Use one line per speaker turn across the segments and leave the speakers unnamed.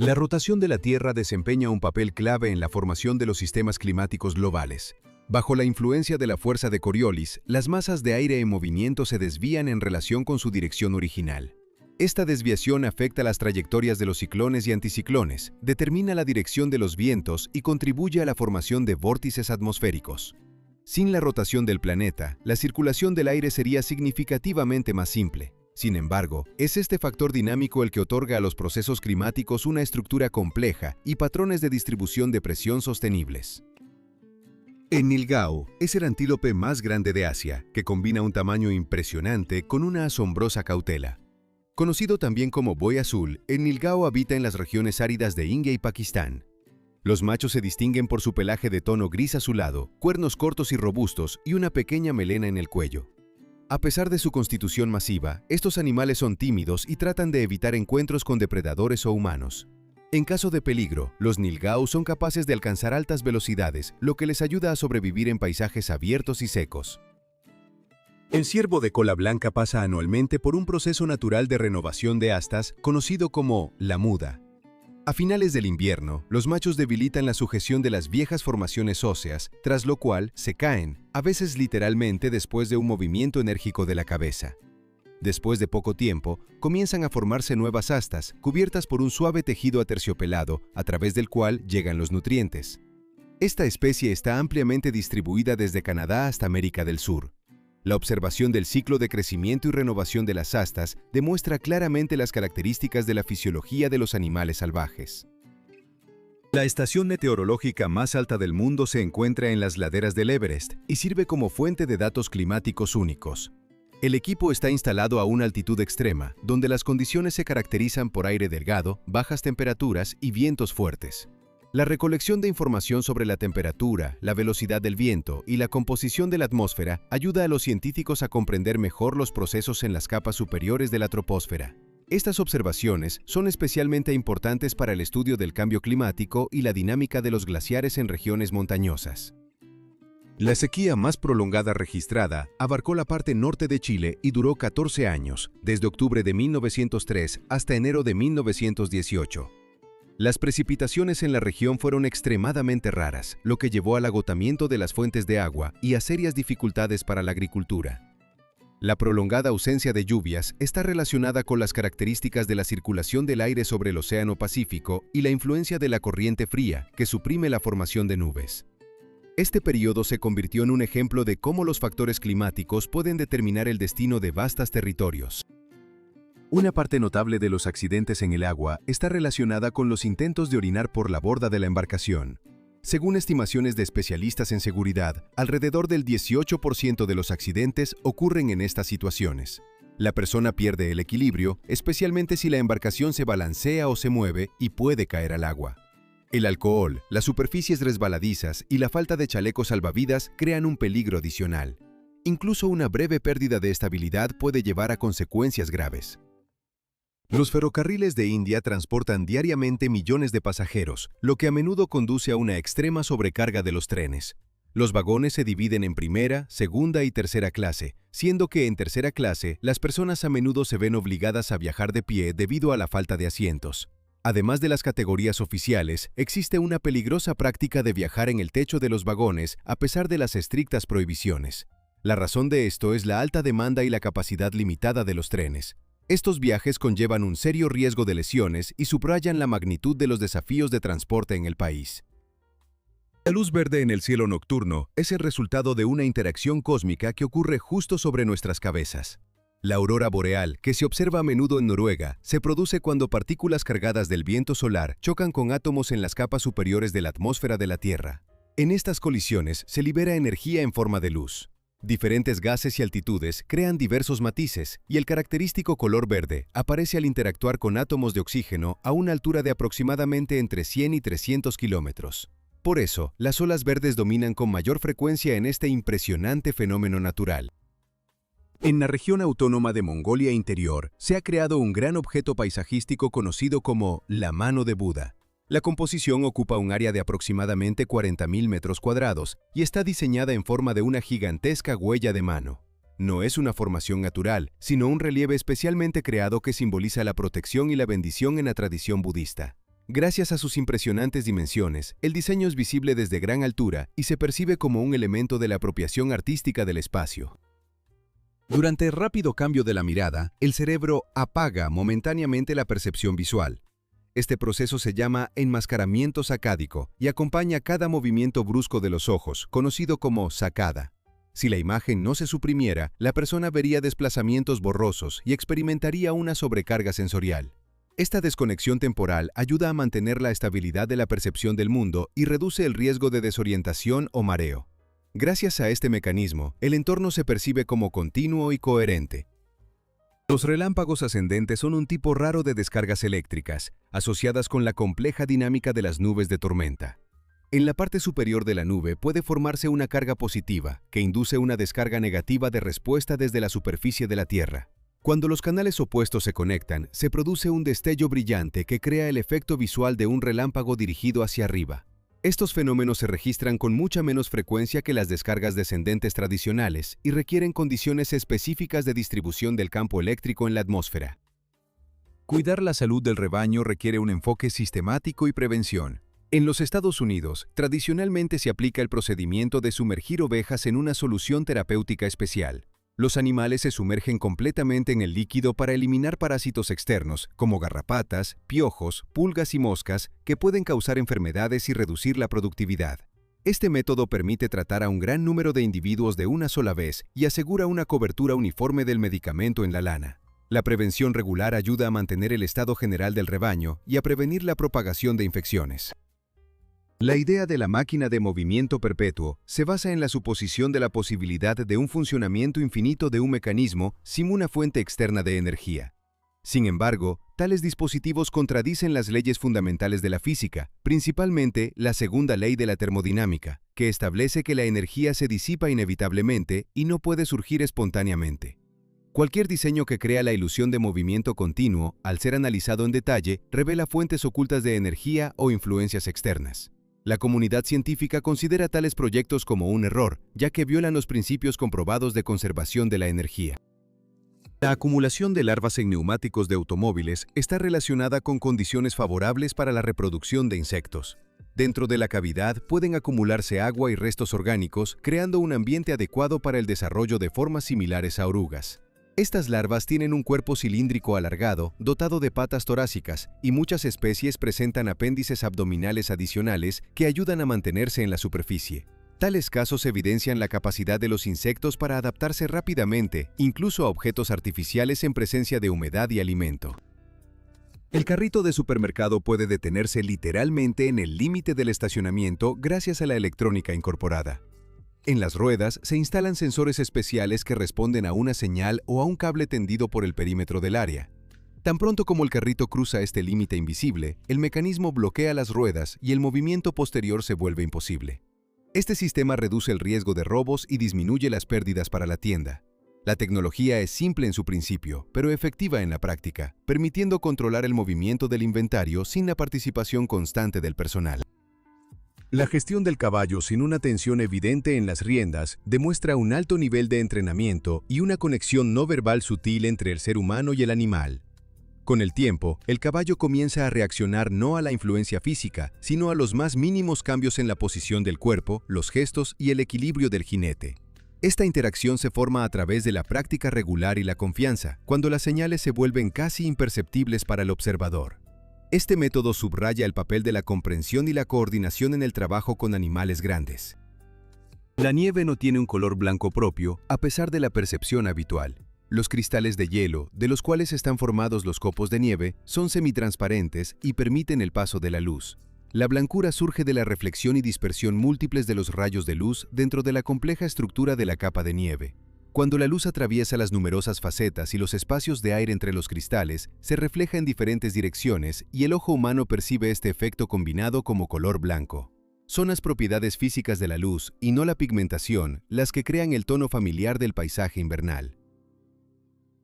La rotación de la Tierra desempeña un papel clave en la formación de los sistemas climáticos globales. Bajo la influencia de la fuerza de Coriolis, las masas de aire en movimiento se desvían en relación con su dirección original. Esta desviación afecta las trayectorias de los ciclones y anticiclones, determina la dirección de los vientos y contribuye a la formación de vórtices atmosféricos. Sin la rotación del planeta, la circulación del aire sería significativamente más simple. Sin embargo, es este factor dinámico el que otorga a los procesos climáticos una estructura compleja y patrones de distribución de presión sostenibles. El nilgau es el antílope más grande de Asia, que combina un tamaño impresionante con una asombrosa cautela. Conocido también como buey azul, el nilgau habita en las regiones áridas de India y Pakistán. Los machos se distinguen por su pelaje de tono gris azulado, cuernos cortos y robustos y una pequeña melena en el cuello. A pesar de su constitución masiva, estos animales son tímidos y tratan de evitar encuentros con depredadores o humanos. En caso de peligro, los nilgau son capaces de alcanzar altas velocidades, lo que les ayuda a sobrevivir en paisajes abiertos y secos. El ciervo de cola blanca pasa anualmente por un proceso natural de renovación de astas conocido como la muda. A finales del invierno, los machos debilitan la sujeción de las viejas formaciones óseas, tras lo cual se caen, a veces literalmente después de un movimiento enérgico de la cabeza. Después de poco tiempo, comienzan a formarse nuevas astas, cubiertas por un suave tejido aterciopelado, a través del cual llegan los nutrientes. Esta especie está ampliamente distribuida desde Canadá hasta América del Sur. La observación del ciclo de crecimiento y renovación de las astas demuestra claramente las características de la fisiología de los animales salvajes. La estación meteorológica más alta del mundo se encuentra en las laderas del Everest y sirve como fuente de datos climáticos únicos. El equipo está instalado a una altitud extrema, donde las condiciones se caracterizan por aire delgado, bajas temperaturas y vientos fuertes. La recolección de información sobre la temperatura, la velocidad del viento y la composición de la atmósfera ayuda a los científicos a comprender mejor los procesos en las capas superiores de la troposfera. Estas observaciones son especialmente importantes para el estudio del cambio climático y la dinámica de los glaciares en regiones montañosas. La sequía más prolongada registrada abarcó la parte norte de Chile y duró 14 años, desde octubre de 1903 hasta enero de 1918. Las precipitaciones en la región fueron extremadamente raras, lo que llevó al agotamiento de las fuentes de agua y a serias dificultades para la agricultura. La prolongada ausencia de lluvias está relacionada con las características de la circulación del aire sobre el Océano Pacífico y la influencia de la corriente fría, que suprime la formación de nubes. Este periodo se convirtió en un ejemplo de cómo los factores climáticos pueden determinar el destino de vastos territorios. Una parte notable de los accidentes en el agua está relacionada con los intentos de orinar por la borda de la embarcación. Según estimaciones de especialistas en seguridad, alrededor del 18% de los accidentes ocurren en estas situaciones. La persona pierde el equilibrio, especialmente si la embarcación se balancea o se mueve y puede caer al agua. El alcohol, las superficies resbaladizas y la falta de chalecos salvavidas crean un peligro adicional. Incluso una breve pérdida de estabilidad puede llevar a consecuencias graves. Los ferrocarriles de India transportan diariamente millones de pasajeros, lo que a menudo conduce a una extrema sobrecarga de los trenes. Los vagones se dividen en primera, segunda y tercera clase, siendo que en tercera clase las personas a menudo se ven obligadas a viajar de pie debido a la falta de asientos. Además de las categorías oficiales, existe una peligrosa práctica de viajar en el techo de los vagones a pesar de las estrictas prohibiciones. La razón de esto es la alta demanda y la capacidad limitada de los trenes. Estos viajes conllevan un serio riesgo de lesiones y subrayan la magnitud de los desafíos de transporte en el país. La luz verde en el cielo nocturno es el resultado de una interacción cósmica que ocurre justo sobre nuestras cabezas. La aurora boreal, que se observa a menudo en Noruega, se produce cuando partículas cargadas del viento solar chocan con átomos en las capas superiores de la atmósfera de la Tierra. En estas colisiones se libera energía en forma de luz. Diferentes gases y altitudes crean diversos matices y el característico color verde aparece al interactuar con átomos de oxígeno a una altura de aproximadamente entre 100 y 300 kilómetros. Por eso, las olas verdes dominan con mayor frecuencia en este impresionante fenómeno natural. En la región autónoma de Mongolia Interior se ha creado un gran objeto paisajístico conocido como la Mano de Buda. La composición ocupa un área de aproximadamente 40.000 metros cuadrados y está diseñada en forma de una gigantesca huella de mano. No es una formación natural, sino un relieve especialmente creado que simboliza la protección y la bendición en la tradición budista. Gracias a sus impresionantes dimensiones, el diseño es visible desde gran altura y se percibe como un elemento de la apropiación artística del espacio. Durante el rápido cambio de la mirada, el cerebro apaga momentáneamente la percepción visual. Este proceso se llama enmascaramiento sacádico y acompaña cada movimiento brusco de los ojos, conocido como sacada. Si la imagen no se suprimiera, la persona vería desplazamientos borrosos y experimentaría una sobrecarga sensorial. Esta desconexión temporal ayuda a mantener la estabilidad de la percepción del mundo y reduce el riesgo de desorientación o mareo. Gracias a este mecanismo, el entorno se percibe como continuo y coherente. Los relámpagos ascendentes son un tipo raro de descargas eléctricas, asociadas con la compleja dinámica de las nubes de tormenta. En la parte superior de la nube puede formarse una carga positiva, que induce una descarga negativa de respuesta desde la superficie de la Tierra. Cuando los canales opuestos se conectan, se produce un destello brillante que crea el efecto visual de un relámpago dirigido hacia arriba. Estos fenómenos se registran con mucha menos frecuencia que las descargas descendentes tradicionales y requieren condiciones específicas de distribución del campo eléctrico en la atmósfera. Cuidar la salud del rebaño requiere un enfoque sistemático y prevención. En los Estados Unidos, tradicionalmente se aplica el procedimiento de sumergir ovejas en una solución terapéutica especial. Los animales se sumergen completamente en el líquido para eliminar parásitos externos, como garrapatas, piojos, pulgas y moscas, que pueden causar enfermedades y reducir la productividad. Este método permite tratar a un gran número de individuos de una sola vez y asegura una cobertura uniforme del medicamento en la lana. La prevención regular ayuda a mantener el estado general del rebaño y a prevenir la propagación de infecciones. La idea de la máquina de movimiento perpetuo se basa en la suposición de la posibilidad de un funcionamiento infinito de un mecanismo sin una fuente externa de energía. Sin embargo, tales dispositivos contradicen las leyes fundamentales de la física, principalmente la segunda ley de la termodinámica, que establece que la energía se disipa inevitablemente y no puede surgir espontáneamente. Cualquier diseño que crea la ilusión de movimiento continuo, al ser analizado en detalle, revela fuentes ocultas de energía o influencias externas. La comunidad científica considera tales proyectos como un error, ya que violan los principios comprobados de conservación de la energía. La acumulación de larvas en neumáticos de automóviles está relacionada con condiciones favorables para la reproducción de insectos. Dentro de la cavidad pueden acumularse agua y restos orgánicos, creando un ambiente adecuado para el desarrollo de formas similares a orugas. Estas larvas tienen un cuerpo cilíndrico alargado, dotado de patas torácicas, y muchas especies presentan apéndices abdominales adicionales que ayudan a mantenerse en la superficie. Tales casos evidencian la capacidad de los insectos para adaptarse rápidamente, incluso a objetos artificiales en presencia de humedad y alimento. El carrito de supermercado puede detenerse literalmente en el límite del estacionamiento gracias a la electrónica incorporada. En las ruedas se instalan sensores especiales que responden a una señal o a un cable tendido por el perímetro del área. Tan pronto como el carrito cruza este límite invisible, el mecanismo bloquea las ruedas y el movimiento posterior se vuelve imposible. Este sistema reduce el riesgo de robos y disminuye las pérdidas para la tienda. La tecnología es simple en su principio, pero efectiva en la práctica, permitiendo controlar el movimiento del inventario sin la participación constante del personal. La gestión del caballo sin una tensión evidente en las riendas demuestra un alto nivel de entrenamiento y una conexión no verbal sutil entre el ser humano y el animal. Con el tiempo, el caballo comienza a reaccionar no a la influencia física, sino a los más mínimos cambios en la posición del cuerpo, los gestos y el equilibrio del jinete. Esta interacción se forma a través de la práctica regular y la confianza, cuando las señales se vuelven casi imperceptibles para el observador. Este método subraya el papel de la comprensión y la coordinación en el trabajo con animales grandes. La nieve no tiene un color blanco propio, a pesar de la percepción habitual. Los cristales de hielo, de los cuales están formados los copos de nieve, son semitransparentes y permiten el paso de la luz. La blancura surge de la reflexión y dispersión múltiples de los rayos de luz dentro de la compleja estructura de la capa de nieve. Cuando la luz atraviesa las numerosas facetas y los espacios de aire entre los cristales, se refleja en diferentes direcciones y el ojo humano percibe este efecto combinado como color blanco. Son las propiedades físicas de la luz y no la pigmentación las que crean el tono familiar del paisaje invernal.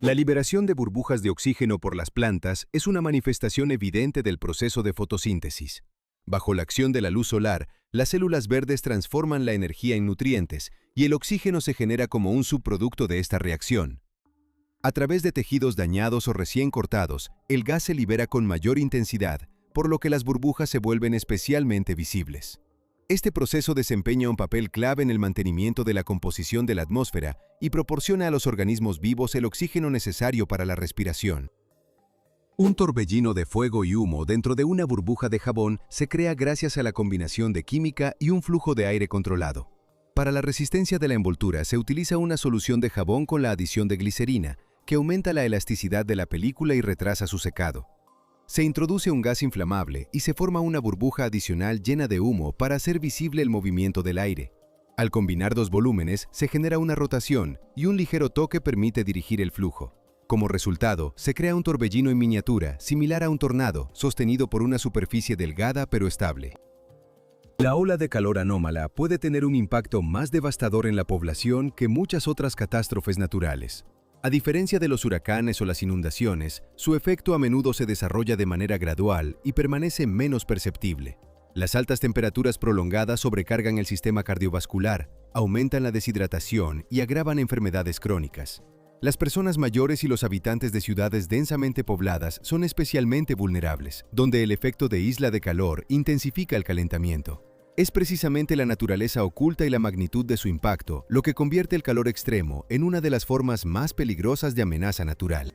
La liberación de burbujas de oxígeno por las plantas es una manifestación evidente del proceso de fotosíntesis. Bajo la acción de la luz solar, las células verdes transforman la energía en nutrientes y el oxígeno se genera como un subproducto de esta reacción. A través de tejidos dañados o recién cortados, el gas se libera con mayor intensidad, por lo que las burbujas se vuelven especialmente visibles. Este proceso desempeña un papel clave en el mantenimiento de la composición de la atmósfera y proporciona a los organismos vivos el oxígeno necesario para la respiración. Un torbellino de fuego y humo dentro de una burbuja de jabón se crea gracias a la combinación de química y un flujo de aire controlado. Para la resistencia de la envoltura se utiliza una solución de jabón con la adición de glicerina, que aumenta la elasticidad de la película y retrasa su secado. Se introduce un gas inflamable y se forma una burbuja adicional llena de humo para hacer visible el movimiento del aire. Al combinar dos volúmenes, se genera una rotación y un ligero toque permite dirigir el flujo. Como resultado, se crea un torbellino en miniatura, similar a un tornado, sostenido por una superficie delgada pero estable. La ola de calor anómala puede tener un impacto más devastador en la población que muchas otras catástrofes naturales. A diferencia de los huracanes o las inundaciones, su efecto a menudo se desarrolla de manera gradual y permanece menos perceptible. Las altas temperaturas prolongadas sobrecargan el sistema cardiovascular, aumentan la deshidratación y agravan enfermedades crónicas. Las personas mayores y los habitantes de ciudades densamente pobladas son especialmente vulnerables, donde el efecto de isla de calor intensifica el calentamiento. Es precisamente la naturaleza oculta y la magnitud de su impacto lo que convierte el calor extremo en una de las formas más peligrosas de amenaza natural.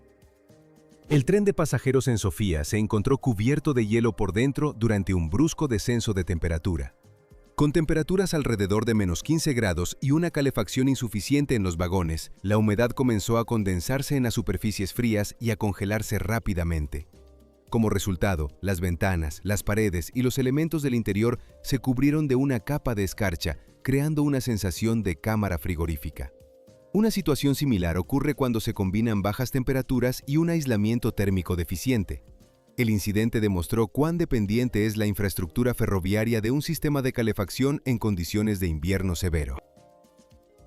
El tren de pasajeros en Sofía se encontró cubierto de hielo por dentro durante un brusco descenso de temperatura. Con temperaturas alrededor de -15 grados y una calefacción insuficiente en los vagones, la humedad comenzó a condensarse en las superficies frías y a congelarse rápidamente. Como resultado, las ventanas, las paredes y los elementos del interior se cubrieron de una capa de escarcha, creando una sensación de cámara frigorífica. Una situación similar ocurre cuando se combinan bajas temperaturas y un aislamiento térmico deficiente. El incidente demostró cuán dependiente es la infraestructura ferroviaria de un sistema de calefacción en condiciones de invierno severo.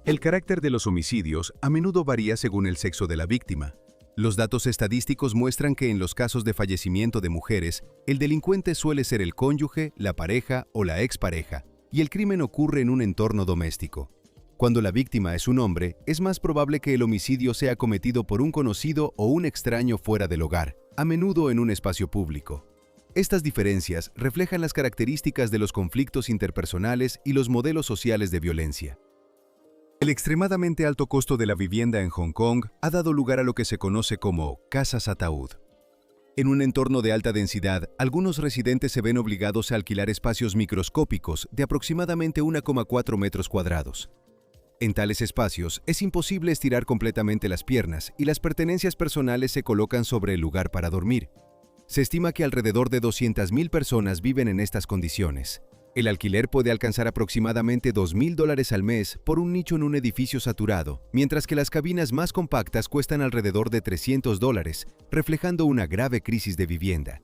El carácter de los homicidios a menudo varía según el sexo de la víctima. Los datos estadísticos muestran que en los casos de fallecimiento de mujeres, el delincuente suele ser el cónyuge, la pareja o la expareja, y el crimen ocurre en un entorno doméstico. Cuando la víctima es un hombre, es más probable que el homicidio sea cometido por un conocido o un extraño fuera del hogar, a menudo en un espacio público. Estas diferencias reflejan las características de los conflictos interpersonales y los modelos sociales de violencia. El extremadamente alto costo de la vivienda en Hong Kong ha dado lugar a lo que se conoce como casas ataúd. En un entorno de alta densidad, algunos residentes se ven obligados a alquilar espacios microscópicos de aproximadamente 1,4 metros cuadrados. En tales espacios, es imposible estirar completamente las piernas y las pertenencias personales se colocan sobre el lugar para dormir. Se estima que alrededor de 200.000 personas viven en estas condiciones. El alquiler puede alcanzar aproximadamente $2.000 al mes por un nicho en un edificio saturado, mientras que las cabinas más compactas cuestan alrededor de $300, reflejando una grave crisis de vivienda.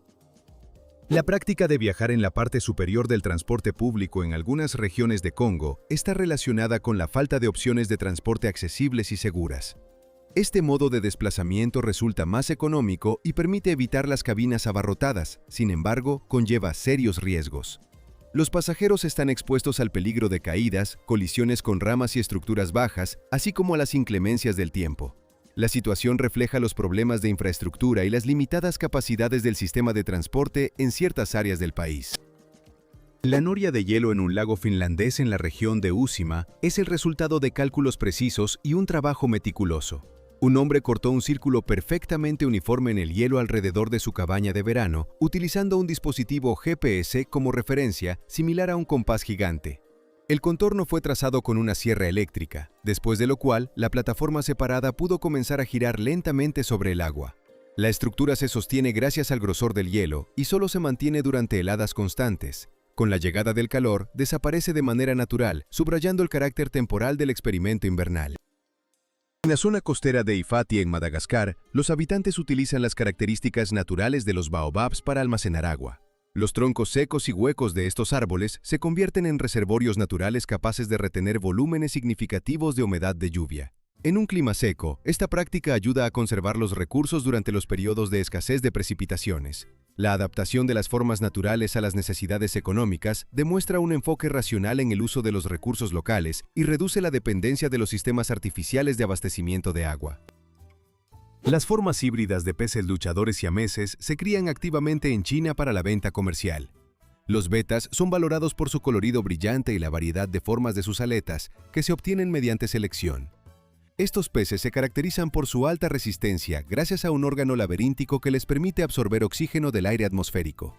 La práctica de viajar en la parte superior del transporte público en algunas regiones de Congo está relacionada con la falta de opciones de transporte accesibles y seguras. Este modo de desplazamiento resulta más económico y permite evitar las cabinas abarrotadas, sin embargo, conlleva serios riesgos. Los pasajeros están expuestos al peligro de caídas, colisiones con ramas y estructuras bajas, así como a las inclemencias del tiempo. La situación refleja los problemas de infraestructura y las limitadas capacidades del sistema de transporte en ciertas áreas del país. La noria de hielo en un lago finlandés en la región de Uusimaa es el resultado de cálculos precisos y un trabajo meticuloso. Un hombre cortó un círculo perfectamente uniforme en el hielo alrededor de su cabaña de verano, utilizando un dispositivo GPS como referencia, similar a un compás gigante. El contorno fue trazado con una sierra eléctrica, después de lo cual la plataforma separada pudo comenzar a girar lentamente sobre el agua. La estructura se sostiene gracias al grosor del hielo y solo se mantiene durante heladas constantes. Con la llegada del calor, desaparece de manera natural, subrayando el carácter temporal del experimento invernal. En la zona costera de Ifati, en Madagascar, los habitantes utilizan las características naturales de los baobabs para almacenar agua. Los troncos secos y huecos de estos árboles se convierten en reservorios naturales capaces de retener volúmenes significativos de humedad de lluvia. En un clima seco, esta práctica ayuda a conservar los recursos durante los periodos de escasez de precipitaciones. La adaptación de las formas naturales a las necesidades económicas demuestra un enfoque racional en el uso de los recursos locales y reduce la dependencia de los sistemas artificiales de abastecimiento de agua. Las formas híbridas de peces luchadores siameses se crían activamente en China para la venta comercial. Los betas son valorados por su colorido brillante y la variedad de formas de sus aletas, que se obtienen mediante selección. Estos peces se caracterizan por su alta resistencia gracias a un órgano laberíntico que les permite absorber oxígeno del aire atmosférico.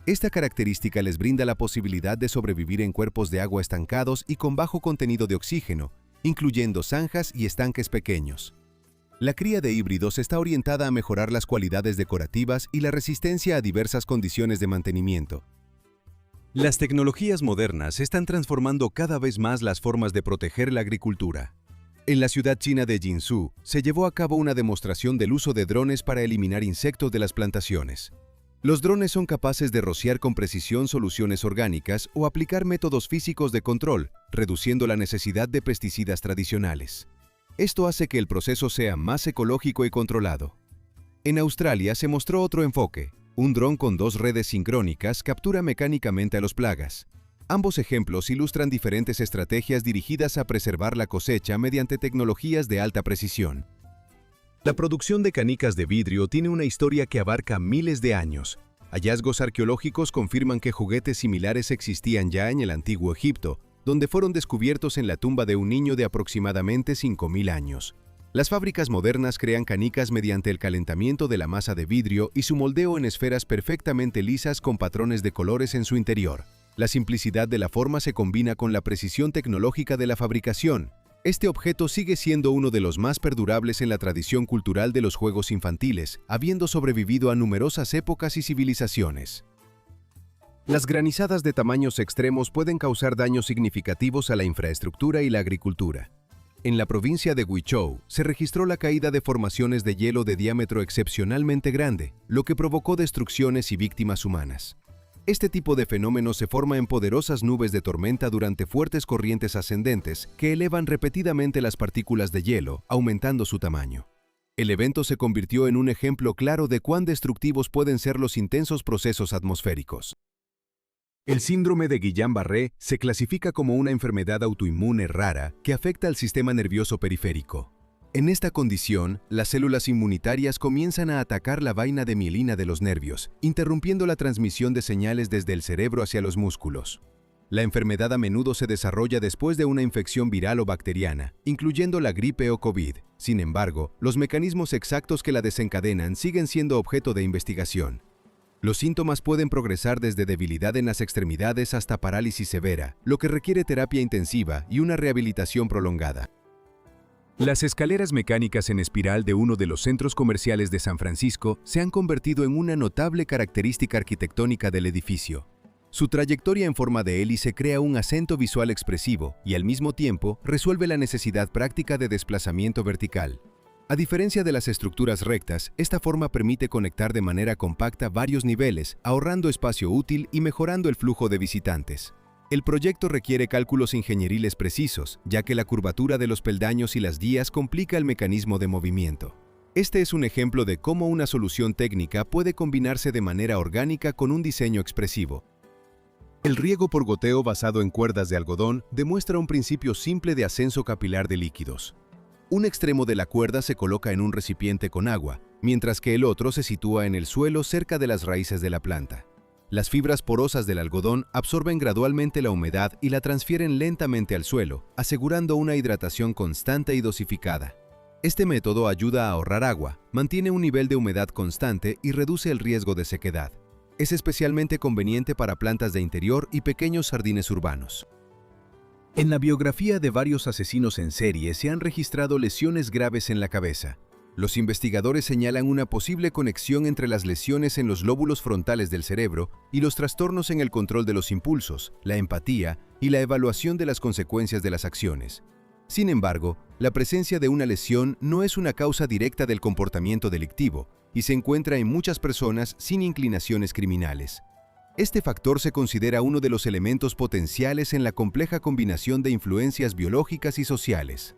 Esta característica les brinda la posibilidad de sobrevivir en cuerpos de agua estancados y con bajo contenido de oxígeno, incluyendo zanjas y estanques pequeños. La cría de híbridos está orientada a mejorar las cualidades decorativas y la resistencia a diversas condiciones de mantenimiento. Las tecnologías modernas están transformando cada vez más las formas de proteger la agricultura. En la ciudad china de Jinzhou se llevó a cabo una demostración del uso de drones para eliminar insectos de las plantaciones. Los drones son capaces de rociar con precisión soluciones orgánicas o aplicar métodos físicos de control, reduciendo la necesidad de pesticidas tradicionales. Esto hace que el proceso sea más ecológico y controlado. En Australia se mostró otro enfoque. Un dron con 2 redes sincrónicas captura mecánicamente a los plagas. Ambos ejemplos ilustran diferentes estrategias dirigidas a preservar la cosecha mediante tecnologías de alta precisión. La producción de canicas de vidrio tiene una historia que abarca miles de años. Hallazgos arqueológicos confirman que juguetes similares existían ya en el antiguo Egipto, donde fueron descubiertos en la tumba de un niño de aproximadamente 5000 años. Las fábricas modernas crean canicas mediante el calentamiento de la masa de vidrio y su moldeo en esferas perfectamente lisas con patrones de colores en su interior. La simplicidad de la forma se combina con la precisión tecnológica de la fabricación. Este objeto sigue siendo uno de los más perdurables en la tradición cultural de los juegos infantiles, habiendo sobrevivido a numerosas épocas y civilizaciones. Las granizadas de tamaños extremos pueden causar daños significativos a la infraestructura y la agricultura. En la provincia de Guizhou se registró la caída de formaciones de hielo de diámetro excepcionalmente grande, lo que provocó destrucciones y víctimas humanas. Este tipo de fenómeno se forma en poderosas nubes de tormenta durante fuertes corrientes ascendentes que elevan repetidamente las partículas de hielo, aumentando su tamaño. El evento se convirtió en un ejemplo claro de cuán destructivos pueden ser los intensos procesos atmosféricos. El síndrome de Guillain-Barré se clasifica como una enfermedad autoinmune rara que afecta al sistema nervioso periférico. En esta condición, las células inmunitarias comienzan a atacar la vaina de mielina de los nervios, interrumpiendo la transmisión de señales desde el cerebro hacia los músculos. La enfermedad a menudo se desarrolla después de una infección viral o bacteriana, incluyendo la gripe o COVID. Sin embargo, los mecanismos exactos que la desencadenan siguen siendo objeto de investigación. Los síntomas pueden progresar desde debilidad en las extremidades hasta parálisis severa, lo que requiere terapia intensiva y una rehabilitación prolongada. Las escaleras mecánicas en espiral de uno de los centros comerciales de San Francisco se han convertido en una notable característica arquitectónica del edificio. Su trayectoria en forma de hélice crea un acento visual expresivo y al mismo tiempo resuelve la necesidad práctica de desplazamiento vertical. A diferencia de las estructuras rectas, esta forma permite conectar de manera compacta varios niveles, ahorrando espacio útil y mejorando el flujo de visitantes. El proyecto requiere cálculos ingenieriles precisos, ya que la curvatura de los peldaños y las guías complica el mecanismo de movimiento. Este es un ejemplo de cómo una solución técnica puede combinarse de manera orgánica con un diseño expresivo. El riego por goteo basado en cuerdas de algodón demuestra un principio simple de ascenso capilar de líquidos. Un extremo de la cuerda se coloca en un recipiente con agua, mientras que el otro se sitúa en el suelo cerca de las raíces de la planta. Las fibras porosas del algodón absorben gradualmente la humedad y la transfieren lentamente al suelo, asegurando una hidratación constante y dosificada. Este método ayuda a ahorrar agua, mantiene un nivel de humedad constante y reduce el riesgo de sequedad. Es especialmente conveniente para plantas de interior y pequeños jardines urbanos. En la biografía de varios asesinos en serie se han registrado lesiones graves en la cabeza. Los investigadores señalan una posible conexión entre las lesiones en los lóbulos frontales del cerebro y los trastornos en el control de los impulsos, la empatía y la evaluación de las consecuencias de las acciones. Sin embargo, la presencia de una lesión no es una causa directa del comportamiento delictivo y se encuentra en muchas personas sin inclinaciones criminales. Este factor se considera uno de los elementos potenciales en la compleja combinación de influencias biológicas y sociales.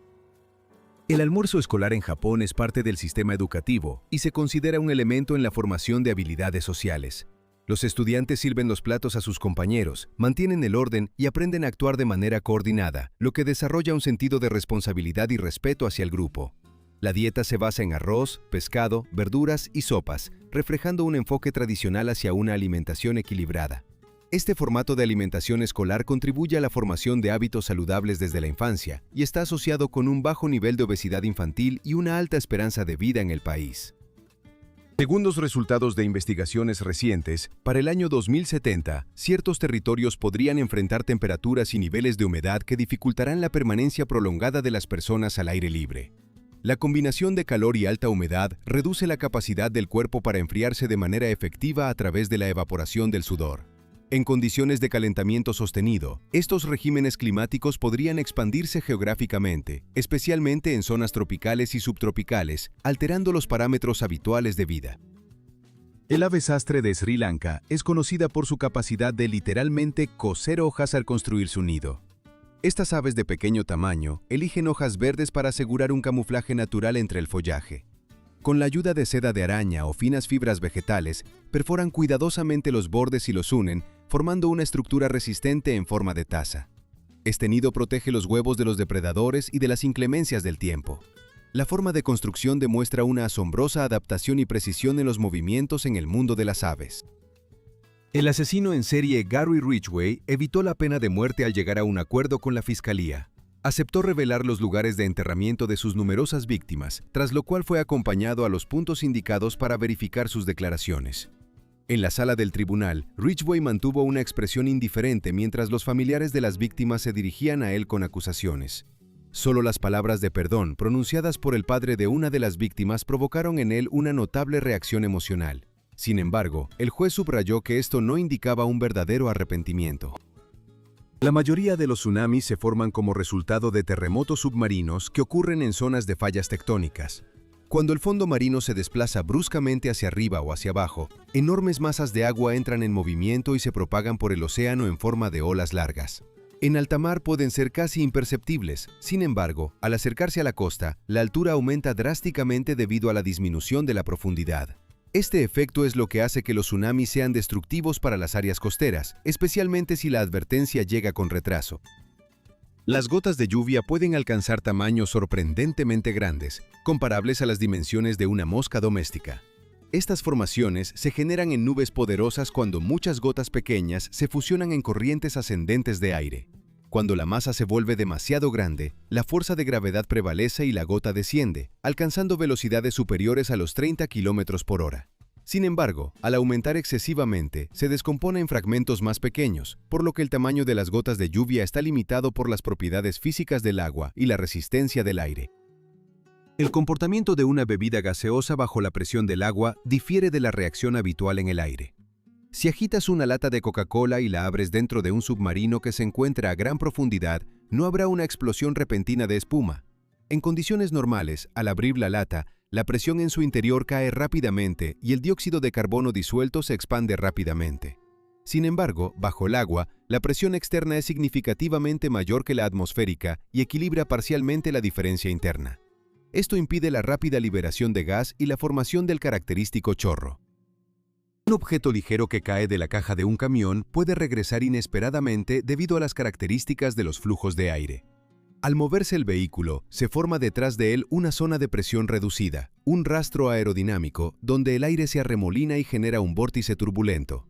El almuerzo escolar en Japón es parte del sistema educativo y se considera un elemento en la formación de habilidades sociales. Los estudiantes sirven los platos a sus compañeros, mantienen el orden y aprenden a actuar de manera coordinada, lo que desarrolla un sentido de responsabilidad y respeto hacia el grupo. La dieta se basa en arroz, pescado, verduras y sopas, reflejando un enfoque tradicional hacia una alimentación equilibrada. Este formato de alimentación escolar contribuye a la formación de hábitos saludables desde la infancia y está asociado con un bajo nivel de obesidad infantil y una alta esperanza de vida en el país. Según los resultados de investigaciones recientes, para el año 2070, ciertos territorios podrían enfrentar temperaturas y niveles de humedad que dificultarán la permanencia prolongada de las personas al aire libre. La combinación de calor y alta humedad reduce la capacidad del cuerpo para enfriarse de manera efectiva a través de la evaporación del sudor. En condiciones de calentamiento sostenido, estos regímenes climáticos podrían expandirse geográficamente, especialmente en zonas tropicales y subtropicales, alterando los parámetros habituales de vida. El ave sastre de Sri Lanka es conocida por su capacidad de literalmente coser hojas al construir su nido. Estas aves de pequeño tamaño eligen hojas verdes para asegurar un camuflaje natural entre el follaje. Con la ayuda de seda de araña o finas fibras vegetales, perforan cuidadosamente los bordes y los unen, formando una estructura resistente en forma de taza. Este nido protege los huevos de los depredadores y de las inclemencias del tiempo. La forma de construcción demuestra una asombrosa adaptación y precisión en los movimientos en el mundo de las aves. El asesino en serie Gary Ridgway evitó la pena de muerte al llegar a un acuerdo con la fiscalía. Aceptó revelar los lugares de enterramiento de sus numerosas víctimas, tras lo cual fue acompañado a los puntos indicados para verificar sus declaraciones. En la sala del tribunal, Ridgway mantuvo una expresión indiferente mientras los familiares de las víctimas se dirigían a él con acusaciones. Solo las palabras de perdón pronunciadas por el padre de una de las víctimas provocaron en él una notable reacción emocional. Sin embargo, el juez subrayó que esto no indicaba un verdadero arrepentimiento. La mayoría de los tsunamis se forman como resultado de terremotos submarinos que ocurren en zonas de fallas tectónicas. Cuando el fondo marino se desplaza bruscamente hacia arriba o hacia abajo, enormes masas de agua entran en movimiento y se propagan por el océano en forma de olas largas. En alta mar pueden ser casi imperceptibles, sin embargo, al acercarse a la costa, la altura aumenta drásticamente debido a la disminución de la profundidad. Este efecto es lo que hace que los tsunamis sean destructivos para las áreas costeras, especialmente si la advertencia llega con retraso. Las gotas de lluvia pueden alcanzar tamaños sorprendentemente grandes, comparables a las dimensiones de una mosca doméstica. Estas formaciones se generan en nubes poderosas cuando muchas gotas pequeñas se fusionan en corrientes ascendentes de aire. Cuando la masa se vuelve demasiado grande, la fuerza de gravedad prevalece y la gota desciende, alcanzando velocidades superiores a los 30 km por hora. Sin embargo, al aumentar excesivamente, se descompone en fragmentos más pequeños, por lo que el tamaño de las gotas de lluvia está limitado por las propiedades físicas del agua y la resistencia del aire. El comportamiento de una bebida gaseosa bajo la presión del agua difiere de la reacción habitual en el aire. Si agitas una lata de Coca-Cola y la abres dentro de un submarino que se encuentra a gran profundidad, no habrá una explosión repentina de espuma. En condiciones normales, al abrir la lata, la presión en su interior cae rápidamente y el dióxido de carbono disuelto se expande rápidamente. Sin embargo, bajo el agua, la presión externa es significativamente mayor que la atmosférica y equilibra parcialmente la diferencia interna. Esto impide la rápida liberación de gas y la formación del característico chorro. Un objeto ligero que cae de la caja de un camión puede regresar inesperadamente debido a las características de los flujos de aire. Al moverse el vehículo, se forma detrás de él una zona de presión reducida, un rastro aerodinámico donde el aire se arremolina y genera un vórtice turbulento.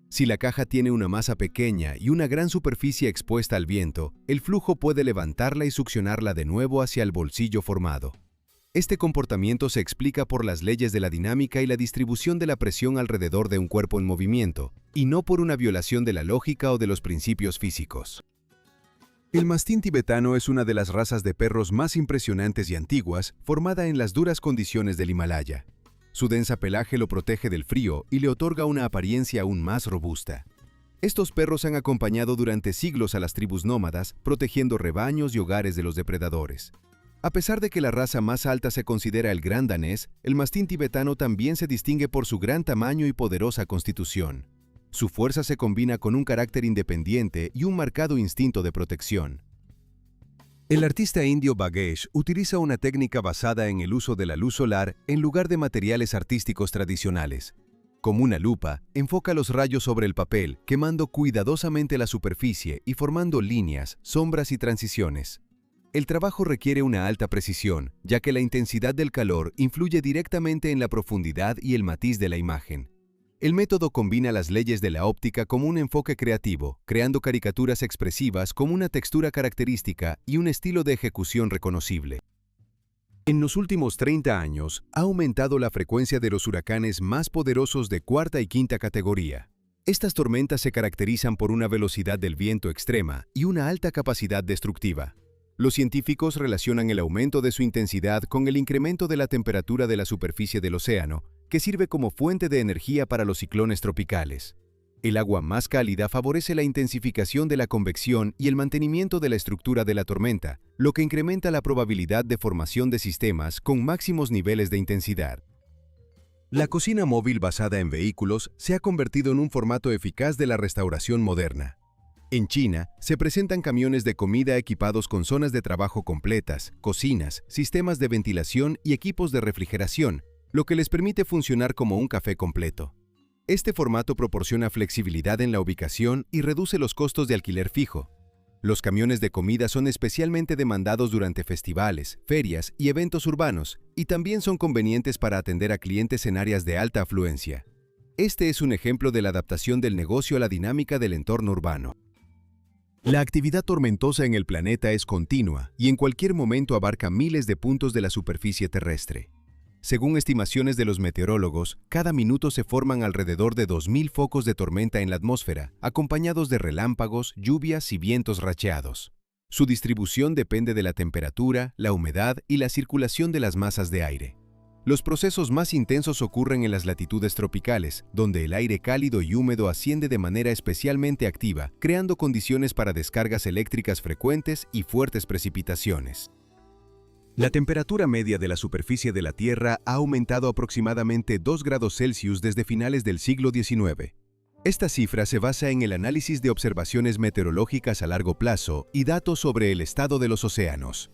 Si la caja tiene una masa pequeña y una gran superficie expuesta al viento, el flujo puede levantarla y succionarla de nuevo hacia el bolsillo formado. Este comportamiento se explica por las leyes de la dinámica y la distribución de la presión alrededor de un cuerpo en movimiento, y no por una violación de la lógica o de los principios físicos. El mastín tibetano es una de las razas de perros más impresionantes y antiguas, formada en las duras condiciones del Himalaya. Su densa pelaje lo protege del frío y le otorga una apariencia aún más robusta. Estos perros han acompañado durante siglos a las tribus nómadas, protegiendo rebaños y hogares de los depredadores. A pesar de que la raza más alta se considera el gran danés, el mastín tibetano también se distingue por su gran tamaño y poderosa constitución. Su fuerza se combina con un carácter independiente y un marcado instinto de protección. El artista indio Bagesh utiliza una técnica basada en el uso de la luz solar en lugar de materiales artísticos tradicionales. Como una lupa, enfoca los rayos sobre el papel, quemando cuidadosamente la superficie y formando líneas, sombras y transiciones. El trabajo requiere una alta precisión, ya que la intensidad del calor influye directamente en la profundidad y el matiz de la imagen. El método combina las leyes de la óptica como un enfoque creativo, creando caricaturas expresivas con una textura característica y un estilo de ejecución reconocible. En los últimos 30 años, ha aumentado la frecuencia de los huracanes más poderosos de cuarta y quinta categoría. Estas tormentas se caracterizan por una velocidad del viento extrema y una alta capacidad destructiva. Los científicos relacionan el aumento de su intensidad con el incremento de la temperatura de la superficie del océano, que sirve como fuente de energía para los ciclones tropicales. El agua más cálida favorece la intensificación de la convección y el mantenimiento de la estructura de la tormenta, lo que incrementa la probabilidad de formación de sistemas con máximos niveles de intensidad. La cocina móvil basada en vehículos se ha convertido en un formato eficaz de la restauración moderna. En China, se presentan camiones de comida equipados con zonas de trabajo completas, cocinas, sistemas de ventilación y equipos de refrigeración, lo que les permite funcionar como un café completo. Este formato proporciona flexibilidad en la ubicación y reduce los costos de alquiler fijo. Los camiones de comida son especialmente demandados durante festivales, ferias y eventos urbanos, y también son convenientes para atender a clientes en áreas de alta afluencia. Este es un ejemplo de la adaptación del negocio a la dinámica del entorno urbano. La actividad tormentosa en el planeta es continua y en cualquier momento abarca miles de puntos de la superficie terrestre. Según estimaciones de los meteorólogos, cada minuto se forman alrededor de 2.000 focos de tormenta en la atmósfera, acompañados de relámpagos, lluvias y vientos racheados. Su distribución depende de la temperatura, la humedad y la circulación de las masas de aire. Los procesos más intensos ocurren en las latitudes tropicales, donde el aire cálido y húmedo asciende de manera especialmente activa, creando condiciones para descargas eléctricas frecuentes y fuertes precipitaciones. La temperatura media de la superficie de la Tierra ha aumentado aproximadamente 2 grados Celsius desde finales del siglo XIX. Esta cifra se basa en el análisis de observaciones meteorológicas a largo plazo y datos sobre el estado de los océanos.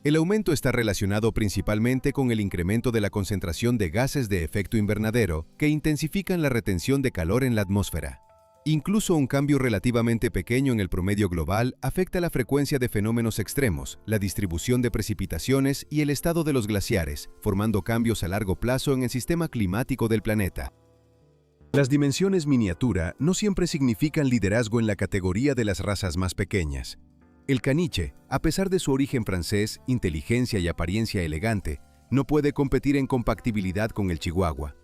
El aumento está relacionado principalmente con el incremento de la concentración de gases de efecto invernadero que intensifican la retención de calor en la atmósfera. Incluso un cambio relativamente pequeño en el promedio global afecta la frecuencia de fenómenos extremos, la distribución de precipitaciones y el estado de los glaciares, formando cambios a largo plazo en el sistema climático del planeta. Las dimensiones miniatura no siempre significan liderazgo en la categoría de las razas más pequeñas. El caniche, a pesar de su origen francés, inteligencia y apariencia elegante, no puede competir en compatibilidad con el chihuahua.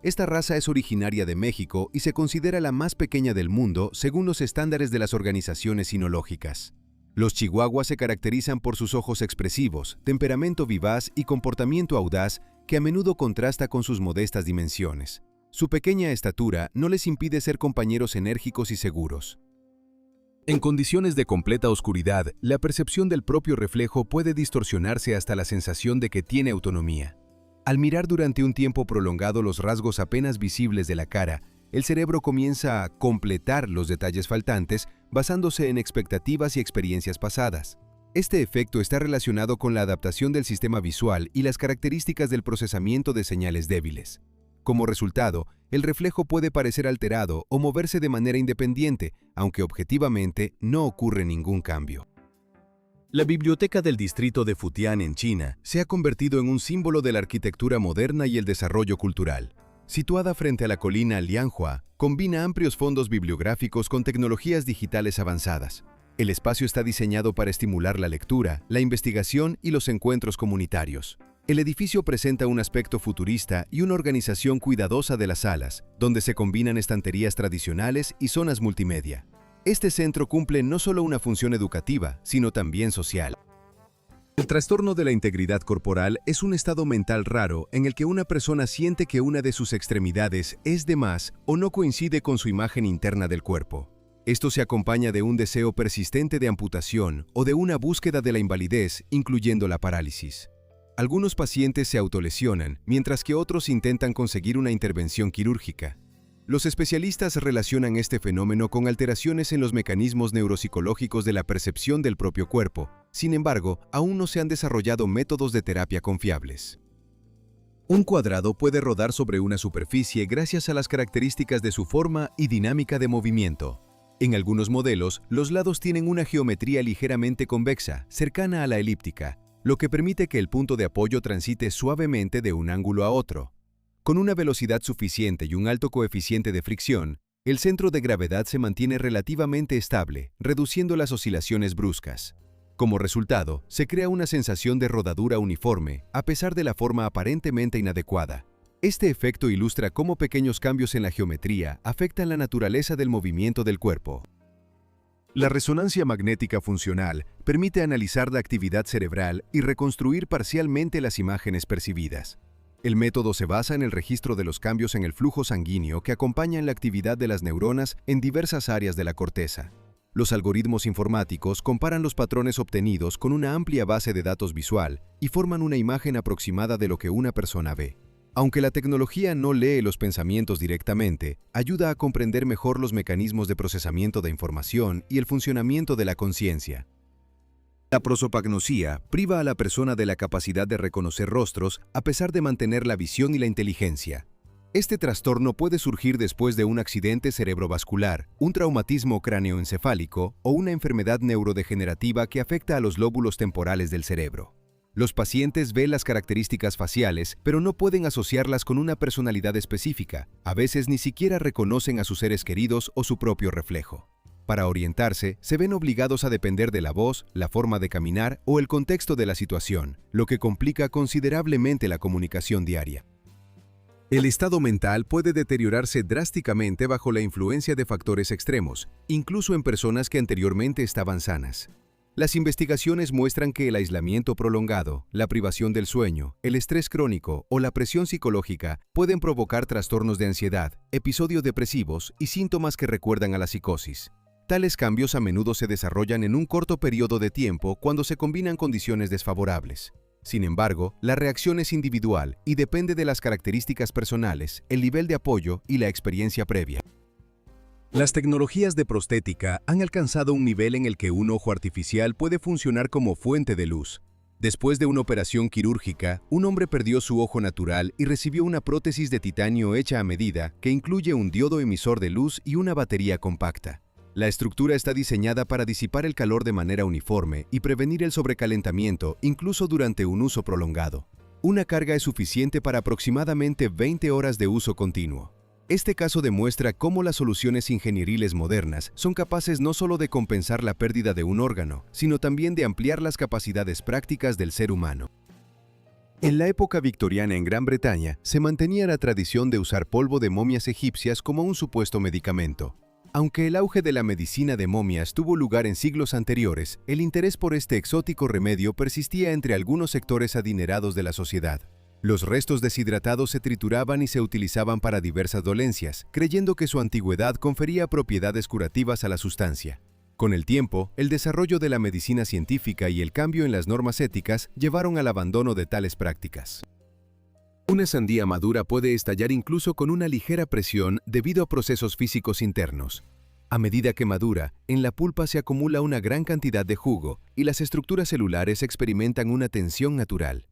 Esta raza es originaria de México y se considera la más pequeña del mundo según los estándares de las organizaciones cinológicas. Los chihuahuas se caracterizan por sus ojos expresivos, temperamento vivaz y comportamiento audaz que a menudo contrasta con sus modestas dimensiones. Su pequeña estatura no les impide ser compañeros enérgicos y seguros. En condiciones de completa oscuridad, la percepción del propio reflejo puede distorsionarse hasta la sensación de que tiene autonomía. Al mirar durante un tiempo prolongado los rasgos apenas visibles de la cara, el cerebro comienza a completar los detalles faltantes basándose en expectativas y experiencias pasadas. Este efecto está relacionado con la adaptación del sistema visual y las características del procesamiento de señales débiles. Como resultado, el reflejo puede parecer alterado o moverse de manera independiente, aunque objetivamente no ocurre ningún cambio. La biblioteca del distrito de Futian en China se ha convertido en un símbolo de la arquitectura moderna y el desarrollo cultural. Situada frente a la colina Lianhua, combina amplios fondos bibliográficos con tecnologías digitales avanzadas. El espacio está diseñado para estimular la lectura, la investigación y los encuentros comunitarios. El edificio presenta un aspecto futurista y una organización cuidadosa de las salas, donde se combinan estanterías tradicionales y zonas multimedia. Este centro cumple no solo una función educativa, sino también social. El trastorno de la integridad corporal es un estado mental raro en el que una persona siente que una de sus extremidades es de más o no coincide con su imagen interna del cuerpo. Esto se acompaña de un deseo persistente de amputación o de una búsqueda de la invalidez, incluyendo la parálisis. Algunos pacientes se autolesionan, mientras que otros intentan conseguir una intervención quirúrgica. Los especialistas relacionan este fenómeno con alteraciones en los mecanismos neuropsicológicos de la percepción del propio cuerpo. Sin embargo, aún no se han desarrollado métodos de terapia confiables. Un cuadrado puede rodar sobre una superficie gracias a las características de su forma y dinámica de movimiento. En algunos modelos, los lados tienen una geometría ligeramente convexa, cercana a la elíptica, lo que permite que el punto de apoyo transite suavemente de un ángulo a otro. Con una velocidad suficiente y un alto coeficiente de fricción, el centro de gravedad se mantiene relativamente estable, reduciendo las oscilaciones bruscas. Como resultado, se crea una sensación de rodadura uniforme, a pesar de la forma aparentemente inadecuada. Este efecto ilustra cómo pequeños cambios en la geometría afectan la naturaleza del movimiento del cuerpo. La resonancia magnética funcional permite analizar la actividad cerebral y reconstruir parcialmente las imágenes percibidas. El método se basa en el registro de los cambios en el flujo sanguíneo que acompañan la actividad de las neuronas en diversas áreas de la corteza. Los algoritmos informáticos comparan los patrones obtenidos con una amplia base de datos visual y forman una imagen aproximada de lo que una persona ve. Aunque la tecnología no lee los pensamientos directamente, ayuda a comprender mejor los mecanismos de procesamiento de información y el funcionamiento de la conciencia. La prosopagnosia priva a la persona de la capacidad de reconocer rostros a pesar de mantener la visión y la inteligencia. Este trastorno puede surgir después de un accidente cerebrovascular, un traumatismo cráneoencefálico o una enfermedad neurodegenerativa que afecta a los lóbulos temporales del cerebro. Los pacientes ven las características faciales, pero no pueden asociarlas con una personalidad específica. A veces ni siquiera reconocen a sus seres queridos o su propio reflejo. Para orientarse, se ven obligados a depender de la voz, la forma de caminar o el contexto de la situación, lo que complica considerablemente la comunicación diaria. El estado mental puede deteriorarse drásticamente bajo la influencia de factores extremos, incluso en personas que anteriormente estaban sanas. Las investigaciones muestran que el aislamiento prolongado, la privación del sueño, el estrés crónico o la presión psicológica pueden provocar trastornos de ansiedad, episodios depresivos y síntomas que recuerdan a la psicosis. Tales cambios a menudo se desarrollan en un corto periodo de tiempo cuando se combinan condiciones desfavorables. Sin embargo, la reacción es individual y depende de las características personales, el nivel de apoyo y la experiencia previa. Las tecnologías de prostética han alcanzado un nivel en el que un ojo artificial puede funcionar como fuente de luz. Después de una operación quirúrgica, un hombre perdió su ojo natural y recibió una prótesis de titanio hecha a medida que incluye un diodo emisor de luz y una batería compacta. La estructura está diseñada para disipar el calor de manera uniforme y prevenir el sobrecalentamiento incluso durante un uso prolongado. Una carga es suficiente para aproximadamente 20 horas de uso continuo. Este caso demuestra cómo las soluciones ingenieriles modernas son capaces no solo de compensar la pérdida de un órgano, sino también de ampliar las capacidades prácticas del ser humano. En la época victoriana en Gran Bretaña, se mantenía la tradición de usar polvo de momias egipcias como un supuesto medicamento. Aunque el auge de la medicina de momias tuvo lugar en siglos anteriores, el interés por este exótico remedio persistía entre algunos sectores adinerados de la sociedad. Los restos deshidratados se trituraban y se utilizaban para diversas dolencias, creyendo que su antigüedad confería propiedades curativas a la sustancia. Con el tiempo, el desarrollo de la medicina científica y el cambio en las normas éticas llevaron al abandono de tales prácticas. Una sandía madura puede estallar incluso con una ligera presión debido a procesos físicos internos. A medida que madura, en la pulpa se acumula una gran cantidad de jugo y las estructuras celulares experimentan una tensión natural.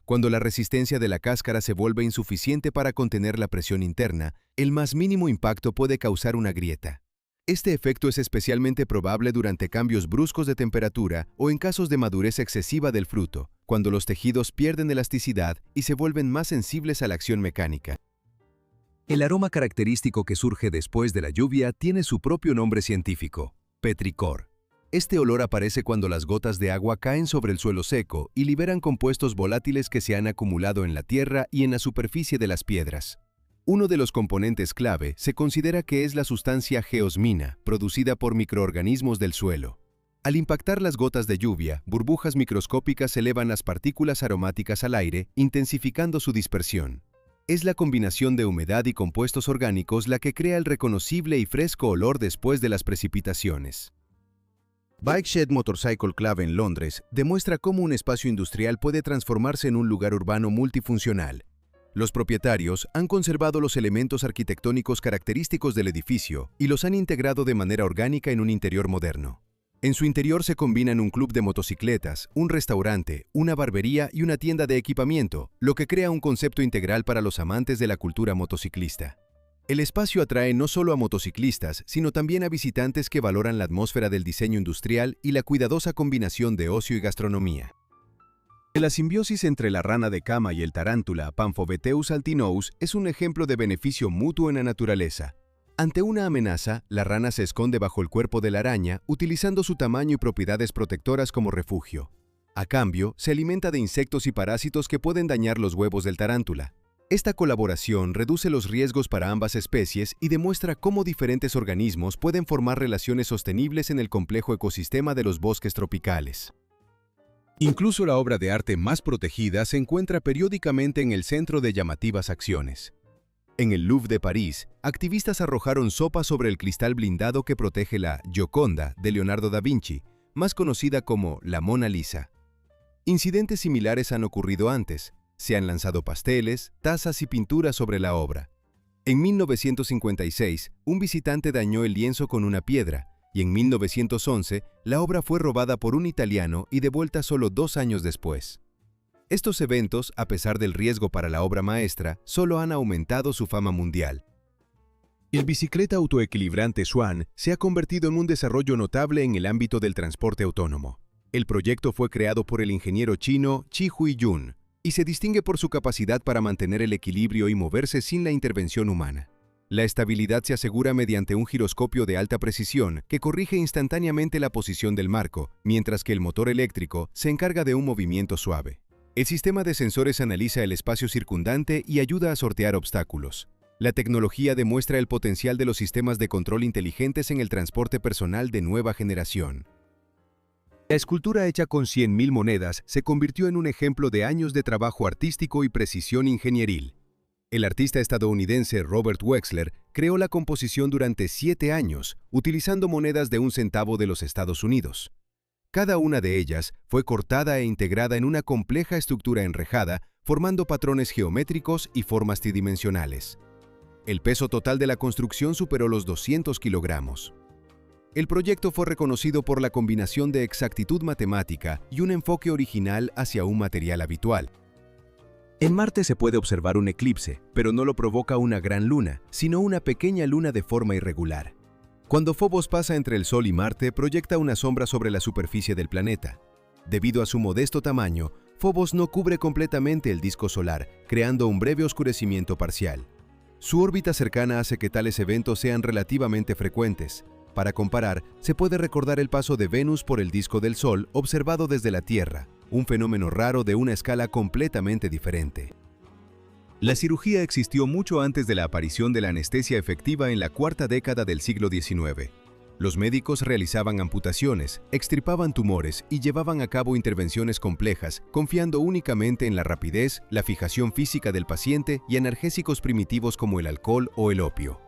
Cuando la resistencia de la cáscara se vuelve insuficiente para contener la presión interna, el más mínimo impacto puede causar una grieta. Este efecto es especialmente probable durante cambios bruscos de temperatura o en casos de madurez excesiva del fruto, cuando los tejidos pierden elasticidad y se vuelven más sensibles a la acción mecánica. El aroma característico que surge después de la lluvia tiene su propio nombre científico, petricor. Este olor aparece cuando las gotas de agua caen sobre el suelo seco y liberan compuestos volátiles que se han acumulado en la tierra y en la superficie de las piedras. Uno de los componentes clave se considera que es la sustancia geosmina, producida por microorganismos del suelo. Al impactar las gotas de lluvia, burbujas microscópicas elevan las partículas aromáticas al aire, intensificando su dispersión. Es la combinación de humedad y compuestos orgánicos la que crea el reconocible y fresco olor después de las precipitaciones. Bike Shed Motorcycle Club en Londres demuestra cómo un espacio industrial puede transformarse en un lugar urbano multifuncional. Los propietarios han conservado los elementos arquitectónicos característicos del edificio y los han integrado de manera orgánica en un interior moderno. En su interior se combinan un club de motocicletas, un restaurante, una barbería y una tienda de equipamiento, lo que crea un concepto integral para los amantes de la cultura motociclista. El espacio atrae no solo a motociclistas, sino también a visitantes que valoran la atmósfera del diseño industrial y la cuidadosa combinación de ocio y gastronomía. La simbiosis entre la rana de cama y el tarántula Pamphobeteus altinous es un ejemplo de beneficio mutuo en la naturaleza. Ante una amenaza, la rana se esconde bajo el cuerpo de la araña, utilizando su tamaño y propiedades protectoras como refugio. A cambio, se alimenta de insectos y parásitos que pueden dañar los huevos del tarántula. Esta colaboración reduce los riesgos para ambas especies y demuestra cómo diferentes organismos pueden formar relaciones sostenibles en el complejo ecosistema de los bosques tropicales. Incluso la obra de arte más protegida se encuentra periódicamente en el centro de llamativas acciones. En el Louvre de París, activistas arrojaron sopa sobre el cristal blindado que protege la Gioconda de Leonardo da Vinci, más conocida como la Mona Lisa. Incidentes similares han ocurrido antes. Se han lanzado pasteles, tazas y pinturas sobre la obra. En 1956, un visitante dañó el lienzo con una piedra, y en 1911, la obra fue robada por un italiano y devuelta solo 2 años después. Estos eventos, a pesar del riesgo para la obra maestra, solo han aumentado su fama mundial. El bicicleta autoequilibrante Swan se ha convertido en un desarrollo notable en el ámbito del transporte autónomo. El proyecto fue creado por el ingeniero chino Chi Hui-jun, y se distingue por su capacidad para mantener el equilibrio y moverse sin la intervención humana. La estabilidad se asegura mediante un giroscopio de alta precisión que corrige instantáneamente la posición del marco, mientras que el motor eléctrico se encarga de un movimiento suave. El sistema de sensores analiza el espacio circundante y ayuda a sortear obstáculos. La tecnología demuestra el potencial de los sistemas de control inteligentes en el transporte personal de nueva generación. La escultura hecha con 100.000 monedas se convirtió en un ejemplo de años de trabajo artístico y precisión ingenieril. El artista estadounidense Robert Wexler creó la composición durante 7 años, utilizando monedas de 1 centavo de los Estados Unidos. Cada una de ellas fue cortada e integrada en una compleja estructura enrejada, formando patrones geométricos y formas tridimensionales. El peso total de la construcción superó los 200 kilogramos. El proyecto fue reconocido por la combinación de exactitud matemática y un enfoque original hacia un material habitual. En Marte se puede observar un eclipse, pero no lo provoca una gran luna, sino una pequeña luna de forma irregular. Cuando Phobos pasa entre el Sol y Marte, proyecta una sombra sobre la superficie del planeta. Debido a su modesto tamaño, Phobos no cubre completamente el disco solar, creando un breve oscurecimiento parcial. Su órbita cercana hace que tales eventos sean relativamente frecuentes. Para comparar, se puede recordar el paso de Venus por el disco del Sol observado desde la Tierra, un fenómeno raro de una escala completamente diferente. La cirugía existió mucho antes de la aparición de la anestesia efectiva en la cuarta década del siglo XIX. Los médicos realizaban amputaciones, extirpaban tumores y llevaban a cabo intervenciones complejas, confiando únicamente en la rapidez, la fijación física del paciente y analgésicos primitivos como el alcohol o el opio.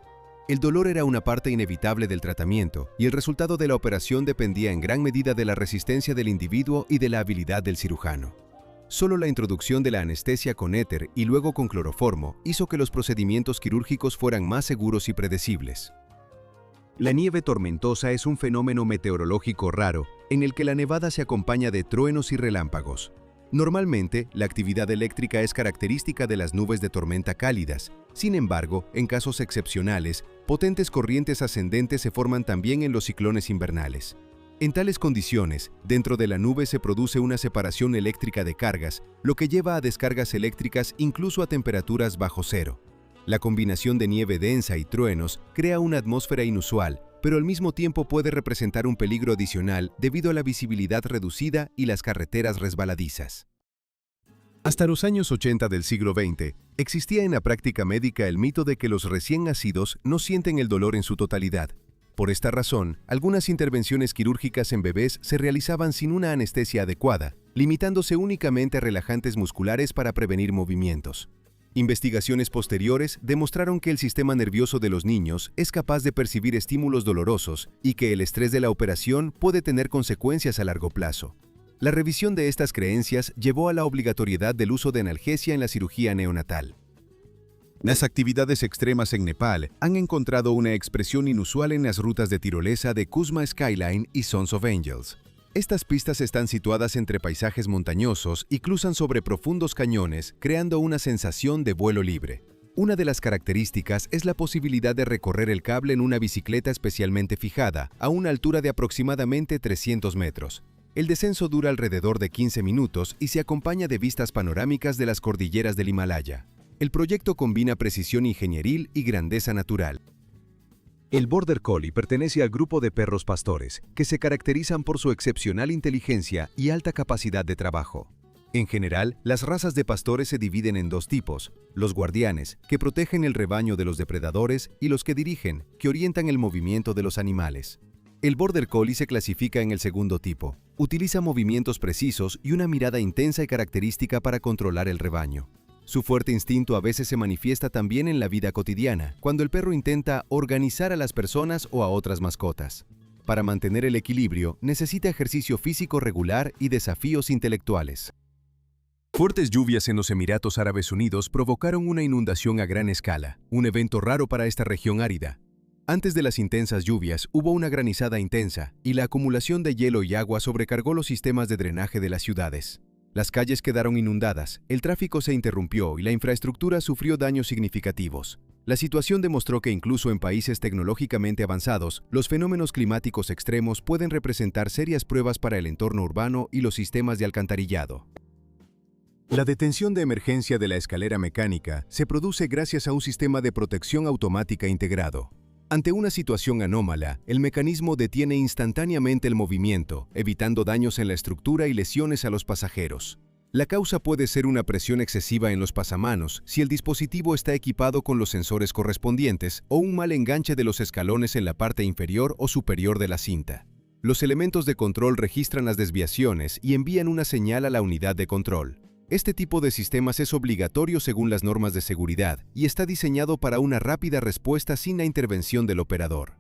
El dolor era una parte inevitable del tratamiento y el resultado de la operación dependía en gran medida de la resistencia del individuo y de la habilidad del cirujano. Solo la introducción de la anestesia con éter y luego con cloroformo hizo que los procedimientos quirúrgicos fueran más seguros y predecibles. La nieve tormentosa es un fenómeno meteorológico raro en el que la nevada se acompaña de truenos y relámpagos. Normalmente, la actividad eléctrica es característica de las nubes de tormenta cálidas. Sin embargo, en casos excepcionales, potentes corrientes ascendentes se forman también en los ciclones invernales. En tales condiciones, dentro de la nube se produce una separación eléctrica de cargas, lo que lleva a descargas eléctricas incluso a temperaturas bajo cero. La combinación de nieve densa y truenos crea una atmósfera inusual, pero al mismo tiempo puede representar un peligro adicional debido a la visibilidad reducida y las carreteras resbaladizas. Hasta los años 80 del siglo XX, existía en la práctica médica el mito de que los recién nacidos no sienten el dolor en su totalidad. Por esta razón, algunas intervenciones quirúrgicas en bebés se realizaban sin una anestesia adecuada, limitándose únicamente a relajantes musculares para prevenir movimientos. Investigaciones posteriores demostraron que el sistema nervioso de los niños es capaz de percibir estímulos dolorosos y que el estrés de la operación puede tener consecuencias a largo plazo. La revisión de estas creencias llevó a la obligatoriedad del uso de analgesia en la cirugía neonatal. Las actividades extremas en Nepal han encontrado una expresión inusual en las rutas de tirolesa de Kusma Skyline y Sons of Angels. Estas pistas están situadas entre paisajes montañosos y cruzan sobre profundos cañones, creando una sensación de vuelo libre. Una de las características es la posibilidad de recorrer el cable en una bicicleta especialmente fijada, a una altura de aproximadamente 300 metros. El descenso dura alrededor de 15 minutos y se acompaña de vistas panorámicas de las cordilleras del Himalaya. El proyecto combina precisión ingenieril y grandeza natural. El Border Collie pertenece al grupo de perros pastores, que se caracterizan por su excepcional inteligencia y alta capacidad de trabajo. En general, las razas de pastores se dividen en dos tipos: los guardianes, que protegen el rebaño de los depredadores, y los que dirigen, que orientan el movimiento de los animales. El Border Collie se clasifica en el segundo tipo. Utiliza movimientos precisos y una mirada intensa y característica para controlar el rebaño. Su fuerte instinto a veces se manifiesta también en la vida cotidiana, cuando el perro intenta organizar a las personas o a otras mascotas. Para mantener el equilibrio, necesita ejercicio físico regular y desafíos intelectuales. Fuertes lluvias en los Emiratos Árabes Unidos provocaron una inundación a gran escala, un evento raro para esta región árida. Antes de las intensas lluvias, hubo una granizada intensa, y la acumulación de hielo y agua sobrecargó los sistemas de drenaje de las ciudades. Las calles quedaron inundadas, el tráfico se interrumpió y la infraestructura sufrió daños significativos. La situación demostró que incluso en países tecnológicamente avanzados, los fenómenos climáticos extremos pueden representar serias pruebas para el entorno urbano y los sistemas de alcantarillado. La detención de emergencia de la escalera mecánica se produce gracias a un sistema de protección automática integrado. Ante una situación anómala, el mecanismo detiene instantáneamente el movimiento, evitando daños en la estructura y lesiones a los pasajeros. La causa puede ser una presión excesiva en los pasamanos si el dispositivo está equipado con los sensores correspondientes o un mal enganche de los escalones en la parte inferior o superior de la cinta. Los elementos de control registran las desviaciones y envían una señal a la unidad de control. Este tipo de sistemas es obligatorio según las normas de seguridad y está diseñado para una rápida respuesta sin la intervención del operador.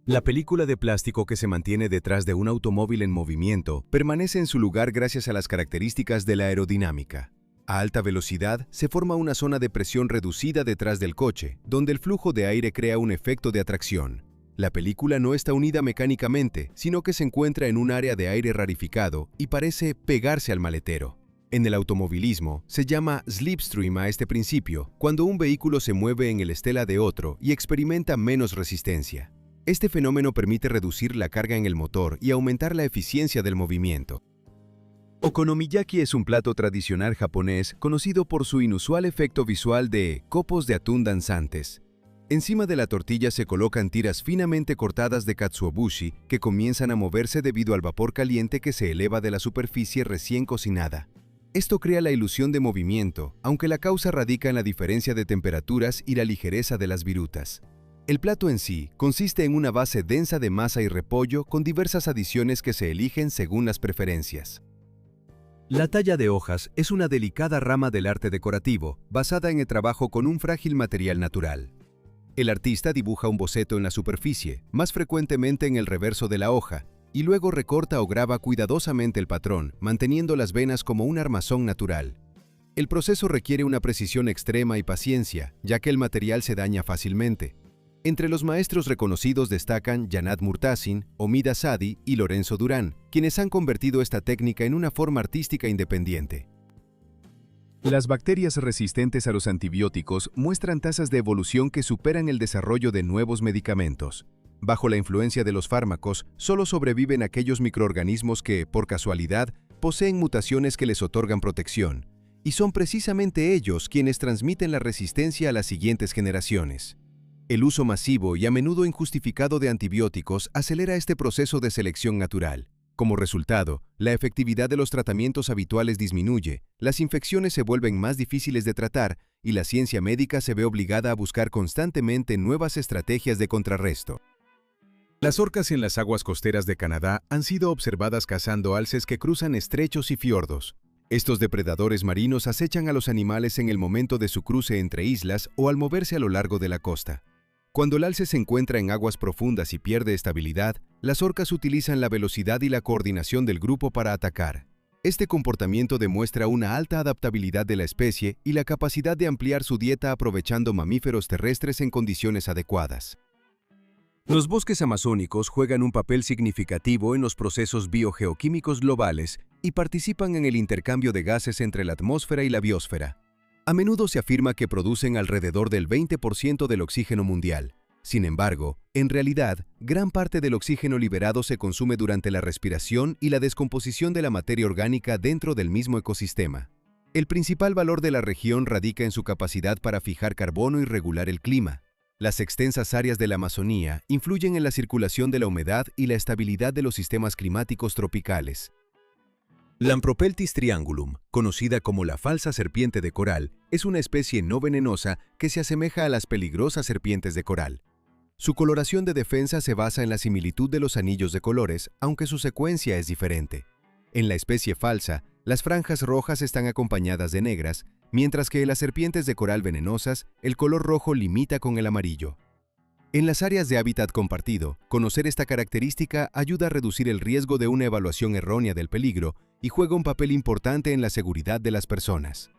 La película de plástico que se mantiene detrás de un automóvil en movimiento permanece en su lugar gracias a las características de la aerodinámica. A alta velocidad, se forma una zona de presión reducida detrás del coche, donde el flujo de aire crea un efecto de atracción. La película no está unida mecánicamente, sino que se encuentra en un área de aire rarificado y parece pegarse al maletero. En el automovilismo, se llama slipstream a este principio, cuando un vehículo se mueve en el estela de otro y experimenta menos resistencia. Este fenómeno permite reducir la carga en el motor y aumentar la eficiencia del movimiento. Okonomiyaki es un plato tradicional japonés conocido por su inusual efecto visual de copos de atún danzantes. Encima de la tortilla se colocan tiras finamente cortadas de katsuobushi que comienzan a moverse debido al vapor caliente que se eleva de la superficie recién cocinada. Esto crea la ilusión de movimiento, aunque la causa radica en la diferencia de temperaturas y la ligereza de las virutas. El plato en sí consiste en una base densa de masa y repollo con diversas adiciones que se eligen según las preferencias. La talla de hojas es una delicada rama del arte decorativo, basada en el trabajo con un frágil material natural. El artista dibuja un boceto en la superficie, más frecuentemente en el reverso de la hoja, y luego recorta o graba cuidadosamente el patrón, manteniendo las venas como un armazón natural. El proceso requiere una precisión extrema y paciencia, ya que el material se daña fácilmente. Entre los maestros reconocidos destacan Janat Murtasin, Omid Asadi y Lorenzo Durán, quienes han convertido esta técnica en una forma artística independiente. Las bacterias resistentes a los antibióticos muestran tasas de evolución que superan el desarrollo de nuevos medicamentos. Bajo la influencia de los fármacos, solo sobreviven aquellos microorganismos que, por casualidad, poseen mutaciones que les otorgan protección, y son precisamente ellos quienes transmiten la resistencia a las siguientes generaciones. El uso masivo y a menudo injustificado de antibióticos acelera este proceso de selección natural. Como resultado, la efectividad de los tratamientos habituales disminuye, las infecciones se vuelven más difíciles de tratar y la ciencia médica se ve obligada a buscar constantemente nuevas estrategias de contrarresto. Las orcas en las aguas costeras de Canadá han sido observadas cazando alces que cruzan estrechos y fiordos. Estos depredadores marinos acechan a los animales en el momento de su cruce entre islas o al moverse a lo largo de la costa. Cuando el alce se encuentra en aguas profundas y pierde estabilidad, las orcas utilizan la velocidad y la coordinación del grupo para atacar. Este comportamiento demuestra una alta adaptabilidad de la especie y la capacidad de ampliar su dieta aprovechando mamíferos terrestres en condiciones adecuadas. Los bosques amazónicos juegan un papel significativo en los procesos biogeoquímicos globales y participan en el intercambio de gases entre la atmósfera y la biosfera. A menudo se afirma que producen alrededor del 20% del oxígeno mundial. Sin embargo, en realidad, gran parte del oxígeno liberado se consume durante la respiración y la descomposición de la materia orgánica dentro del mismo ecosistema. El principal valor de la región radica en su capacidad para fijar carbono y regular el clima. Las extensas áreas de la Amazonía influyen en la circulación de la humedad y la estabilidad de los sistemas climáticos tropicales. Lampropeltis triangulum, conocida como la falsa serpiente de coral, es una especie no venenosa que se asemeja a las peligrosas serpientes de coral. Su coloración de defensa se basa en la similitud de los anillos de colores, aunque su secuencia es diferente. En la especie falsa, las franjas rojas están acompañadas de negras, mientras que en las serpientes de coral venenosas, el color rojo limita con el amarillo. En las áreas de hábitat compartido, conocer esta característica ayuda a reducir el riesgo de una evaluación errónea del peligro y juega un papel importante en la seguridad de las personas.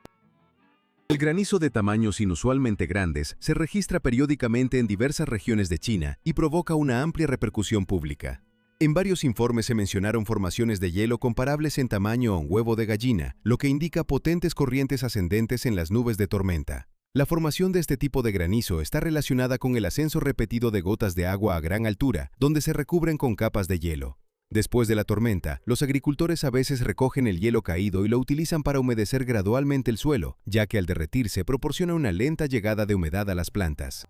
El granizo de tamaños inusualmente grandes se registra periódicamente en diversas regiones de China y provoca una amplia repercusión pública. En varios informes se mencionaron formaciones de hielo comparables en tamaño a un huevo de gallina, lo que indica potentes corrientes ascendentes en las nubes de tormenta. La formación de este tipo de granizo está relacionada con el ascenso repetido de gotas de agua a gran altura, donde se recubren con capas de hielo. Después de la tormenta, los agricultores a veces recogen el hielo caído y lo utilizan para humedecer gradualmente el suelo, ya que al derretirse proporciona una lenta llegada de humedad a las plantas.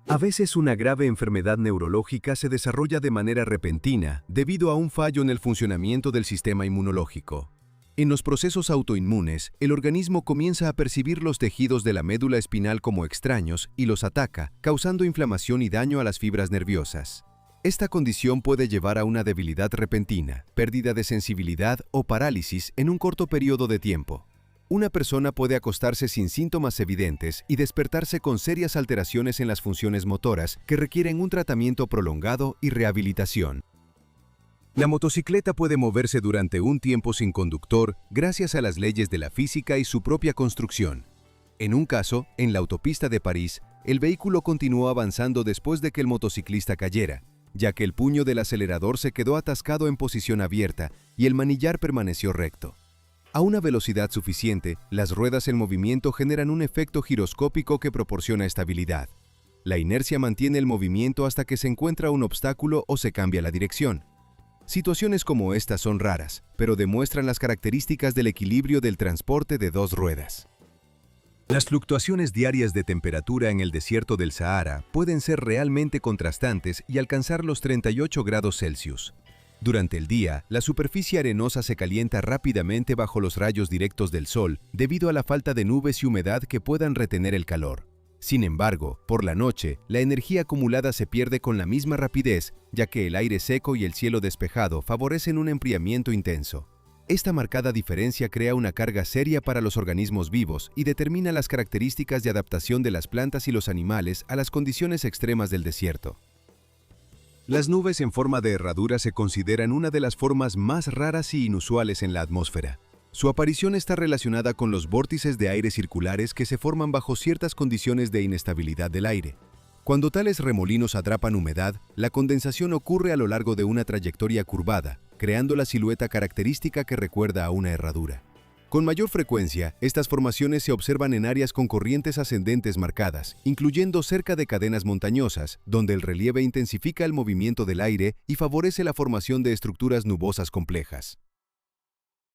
A veces una grave enfermedad neurológica se desarrolla de manera repentina debido a un fallo en el funcionamiento del sistema inmunológico. En los procesos autoinmunes, el organismo comienza a percibir los tejidos de la médula espinal como extraños y los ataca, causando inflamación y daño a las fibras nerviosas. Esta condición puede llevar a una debilidad repentina, pérdida de sensibilidad o parálisis en un corto periodo de tiempo. Una persona puede acostarse sin síntomas evidentes y despertarse con serias alteraciones en las funciones motoras que requieren un tratamiento prolongado y rehabilitación. La motocicleta puede moverse durante un tiempo sin conductor gracias a las leyes de la física y su propia construcción. En un caso, en la autopista de París, el vehículo continuó avanzando después de que el motociclista cayera, ya que el puño del acelerador se quedó atascado en posición abierta y el manillar permaneció recto. A una velocidad suficiente, las ruedas en movimiento generan un efecto giroscópico que proporciona estabilidad. La inercia mantiene el movimiento hasta que se encuentra un obstáculo o se cambia la dirección. Situaciones como estas son raras, pero demuestran las características del equilibrio del transporte de dos ruedas. Las fluctuaciones diarias de temperatura en el desierto del Sahara pueden ser realmente contrastantes y alcanzar los 38 grados Celsius. Durante el día, la superficie arenosa se calienta rápidamente bajo los rayos directos del sol debido a la falta de nubes y humedad que puedan retener el calor. Sin embargo, por la noche, la energía acumulada se pierde con la misma rapidez, ya que el aire seco y el cielo despejado favorecen un enfriamiento intenso. Esta marcada diferencia crea una carga seria para los organismos vivos y determina las características de adaptación de las plantas y los animales a las condiciones extremas del desierto. Las nubes en forma de herradura se consideran una de las formas más raras y inusuales en la atmósfera. Su aparición está relacionada con los vórtices de aire circulares que se forman bajo ciertas condiciones de inestabilidad del aire. Cuando tales remolinos atrapan humedad, la condensación ocurre a lo largo de una trayectoria curvada, creando la silueta característica que recuerda a una herradura. Con mayor frecuencia, estas formaciones se observan en áreas con corrientes ascendentes marcadas, incluyendo cerca de cadenas montañosas, donde el relieve intensifica el movimiento del aire y favorece la formación de estructuras nubosas complejas.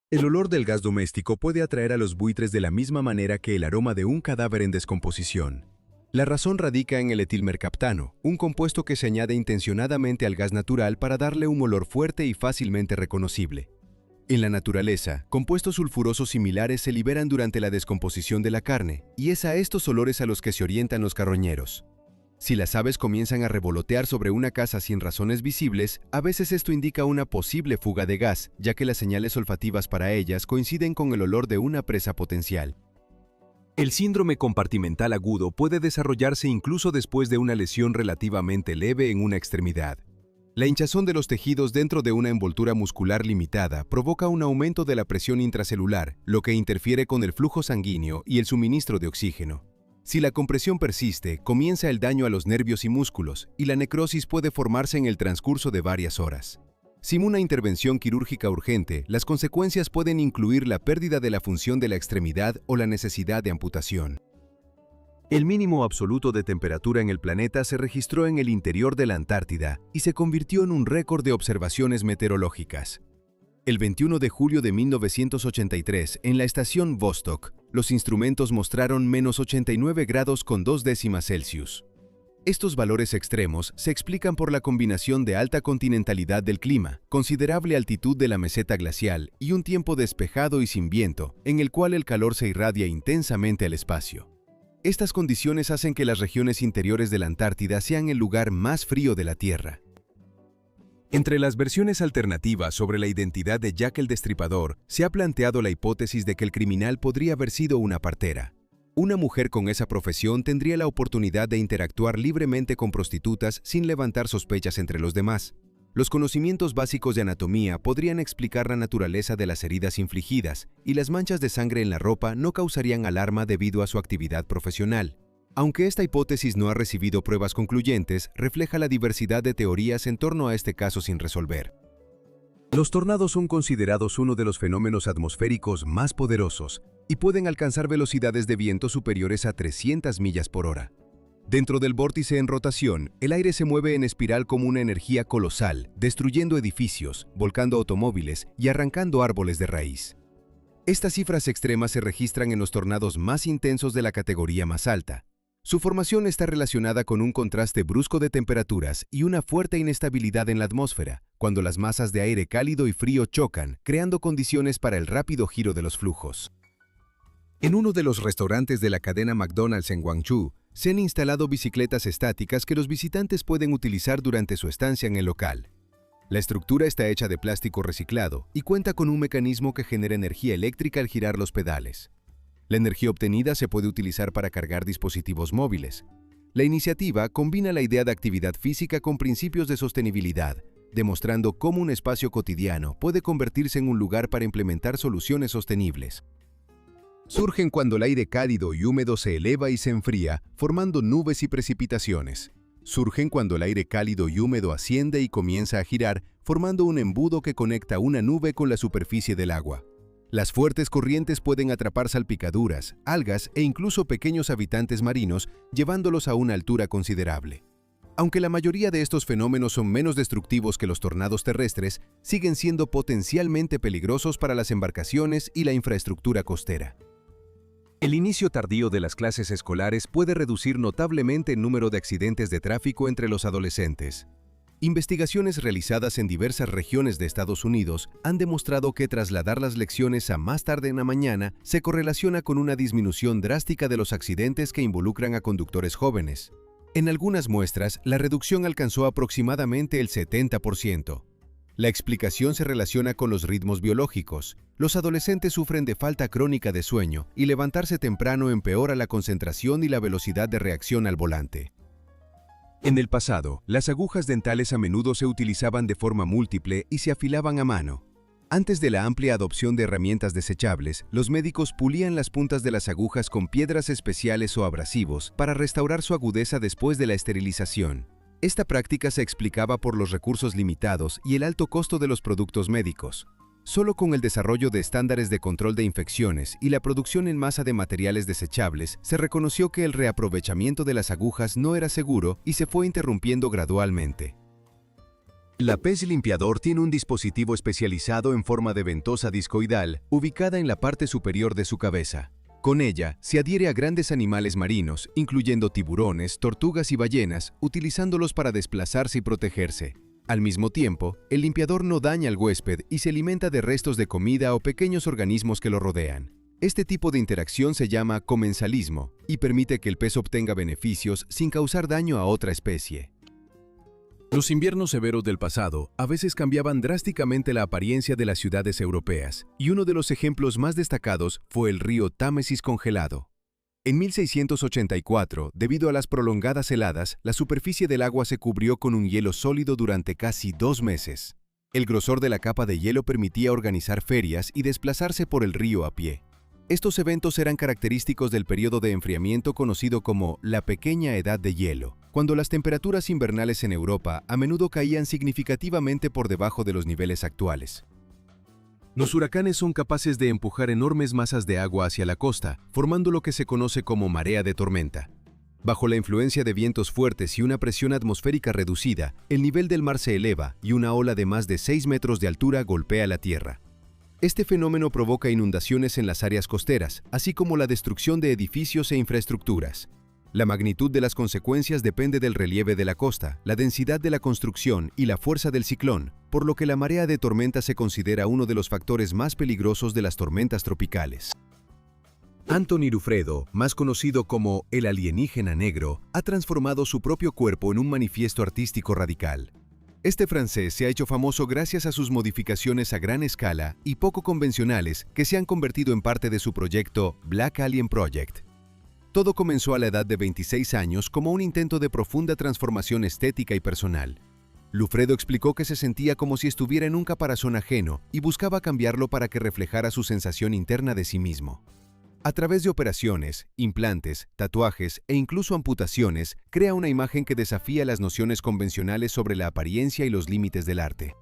El olor del gas doméstico puede atraer a los buitres de la misma manera que el aroma de un cadáver en descomposición. La razón radica en el etilmercaptano, un compuesto que se añade intencionadamente al gas natural para darle un olor fuerte y fácilmente reconocible. En la naturaleza, compuestos sulfurosos similares se liberan durante la descomposición de la carne, y es a estos olores a los que se orientan los carroñeros. Si las aves comienzan a revolotear sobre una casa sin razones visibles, a veces esto indica una posible fuga de gas, ya que las señales olfativas para ellas coinciden con el olor de una presa potencial. El síndrome compartimental agudo puede desarrollarse incluso después de una lesión relativamente leve en una extremidad. La hinchazón de los tejidos dentro de una envoltura muscular limitada provoca un aumento de la presión intracelular, lo que interfiere con el flujo sanguíneo y el suministro de oxígeno. Si la compresión persiste, comienza el daño a los nervios y músculos, y la necrosis puede formarse en el transcurso de varias horas. Sin una intervención quirúrgica urgente, las consecuencias pueden incluir la pérdida de la función de la extremidad o la necesidad de amputación. El mínimo absoluto de temperatura en el planeta se registró en el interior de la Antártida y se convirtió en un récord de observaciones meteorológicas. El 21 de julio de 1983, en la estación Vostok, los instrumentos mostraron -89 grados con 2 décimas Celsius. Estos valores extremos se explican por la combinación de alta continentalidad del clima, considerable altitud de la meseta glacial y un tiempo despejado y sin viento, en el cual el calor se irradia intensamente al espacio. Estas condiciones hacen que las regiones interiores de la Antártida sean el lugar más frío de la Tierra. Entre las versiones alternativas sobre la identidad de Jack el Destripador, se ha planteado la hipótesis de que el criminal podría haber sido una partera. Una mujer con esa profesión tendría la oportunidad de interactuar libremente con prostitutas sin levantar sospechas entre los demás. Los conocimientos básicos de anatomía podrían explicar la naturaleza de las heridas infligidas, y las manchas de sangre en la ropa no causarían alarma debido a su actividad profesional. Aunque esta hipótesis no ha recibido pruebas concluyentes, refleja la diversidad de teorías en torno a este caso sin resolver. Los tornados son considerados uno de los fenómenos atmosféricos más poderosos y pueden alcanzar velocidades de viento superiores a 300 millas por hora. Dentro del vórtice en rotación, el aire se mueve en espiral como una energía colosal, destruyendo edificios, volcando automóviles y arrancando árboles de raíz. Estas cifras extremas se registran en los tornados más intensos de la categoría más alta. Su formación está relacionada con un contraste brusco de temperaturas y una fuerte inestabilidad en la atmósfera, cuando las masas de aire cálido y frío chocan, creando condiciones para el rápido giro de los flujos. En uno de los restaurantes de la cadena McDonald's en Guangzhou, se han instalado bicicletas estáticas que los visitantes pueden utilizar durante su estancia en el local. La estructura está hecha de plástico reciclado y cuenta con un mecanismo que genera energía eléctrica al girar los pedales. La energía obtenida se puede utilizar para cargar dispositivos móviles. La iniciativa combina la idea de actividad física con principios de sostenibilidad, demostrando cómo un espacio cotidiano puede convertirse en un lugar para implementar soluciones sostenibles. Surgen cuando el aire cálido y húmedo se eleva y se enfría, formando nubes y precipitaciones. Surgen cuando el aire cálido y húmedo asciende y comienza a girar, formando un embudo que conecta una nube con la superficie del agua. Las fuertes corrientes pueden atrapar salpicaduras, algas e incluso pequeños habitantes marinos, llevándolos a una altura considerable. Aunque la mayoría de estos fenómenos son menos destructivos que los tornados terrestres, siguen siendo potencialmente peligrosos para las embarcaciones y la infraestructura costera. El inicio tardío de las clases escolares puede reducir notablemente el número de accidentes de tráfico entre los adolescentes. Investigaciones realizadas en diversas regiones de Estados Unidos han demostrado que trasladar las lecciones a más tarde en la mañana se correlaciona con una disminución drástica de los accidentes que involucran a conductores jóvenes. En algunas muestras, la reducción alcanzó aproximadamente el 70%. La explicación se relaciona con los ritmos biológicos. Los adolescentes sufren de falta crónica de sueño y levantarse temprano empeora la concentración y la velocidad de reacción al volante. En el pasado, las agujas dentales a menudo se utilizaban de forma múltiple y se afilaban a mano. Antes de la amplia adopción de herramientas desechables, los médicos pulían las puntas de las agujas con piedras especiales o abrasivos para restaurar su agudeza después de la esterilización. Esta práctica se explicaba por los recursos limitados y el alto costo de los productos médicos. Solo con el desarrollo de estándares de control de infecciones y la producción en masa de materiales desechables, se reconoció que el reaprovechamiento de las agujas no era seguro y se fue interrumpiendo gradualmente. La pez limpiador tiene un dispositivo especializado en forma de ventosa discoidal ubicada en la parte superior de su cabeza. Con ella, se adhiere a grandes animales marinos, incluyendo tiburones, tortugas y ballenas, utilizándolos para desplazarse y protegerse. Al mismo tiempo, el limpiador no daña al huésped y se alimenta de restos de comida o pequeños organismos que lo rodean. Este tipo de interacción se llama comensalismo y permite que el pez obtenga beneficios sin causar daño a otra especie. Los inviernos severos del pasado a veces cambiaban drásticamente la apariencia de las ciudades europeas, y uno de los ejemplos más destacados fue el río Támesis congelado. En 1684, debido a las prolongadas heladas, la superficie del agua se cubrió con un hielo sólido durante casi 2 meses. El grosor de la capa de hielo permitía organizar ferias y desplazarse por el río a pie. Estos eventos eran característicos del periodo de enfriamiento conocido como la Pequeña Edad de Hielo. cuando las temperaturas invernales en Europa a menudo caían significativamente por debajo de los niveles actuales. Los huracanes son capaces de empujar enormes masas de agua hacia la costa, formando lo que se conoce como marea de tormenta. Bajo la influencia de vientos fuertes y una presión atmosférica reducida, el nivel del mar se eleva y una ola de más de 6 metros de altura golpea la tierra. Este fenómeno provoca inundaciones en las áreas costeras, así como la destrucción de edificios e infraestructuras. La magnitud de las consecuencias depende del relieve de la costa, la densidad de la construcción y la fuerza del ciclón, por lo que la marea de tormenta se considera uno de los factores más peligrosos de las tormentas tropicales. Anthony Loufredo, más conocido como el alienígena negro, ha transformado su propio cuerpo en un manifiesto artístico radical. Este francés se ha hecho famoso gracias a sus modificaciones a gran escala y poco convencionales que se han convertido en parte de su proyecto Black Alien Project. Todo comenzó a la edad de 26 años como un intento de profunda transformación estética y personal. Loufredo explicó que se sentía como si estuviera en un caparazón ajeno y buscaba cambiarlo para que reflejara su sensación interna de sí mismo. A través de operaciones, implantes, tatuajes e incluso amputaciones, crea una imagen que desafía las nociones convencionales sobre la apariencia y los límites del arte.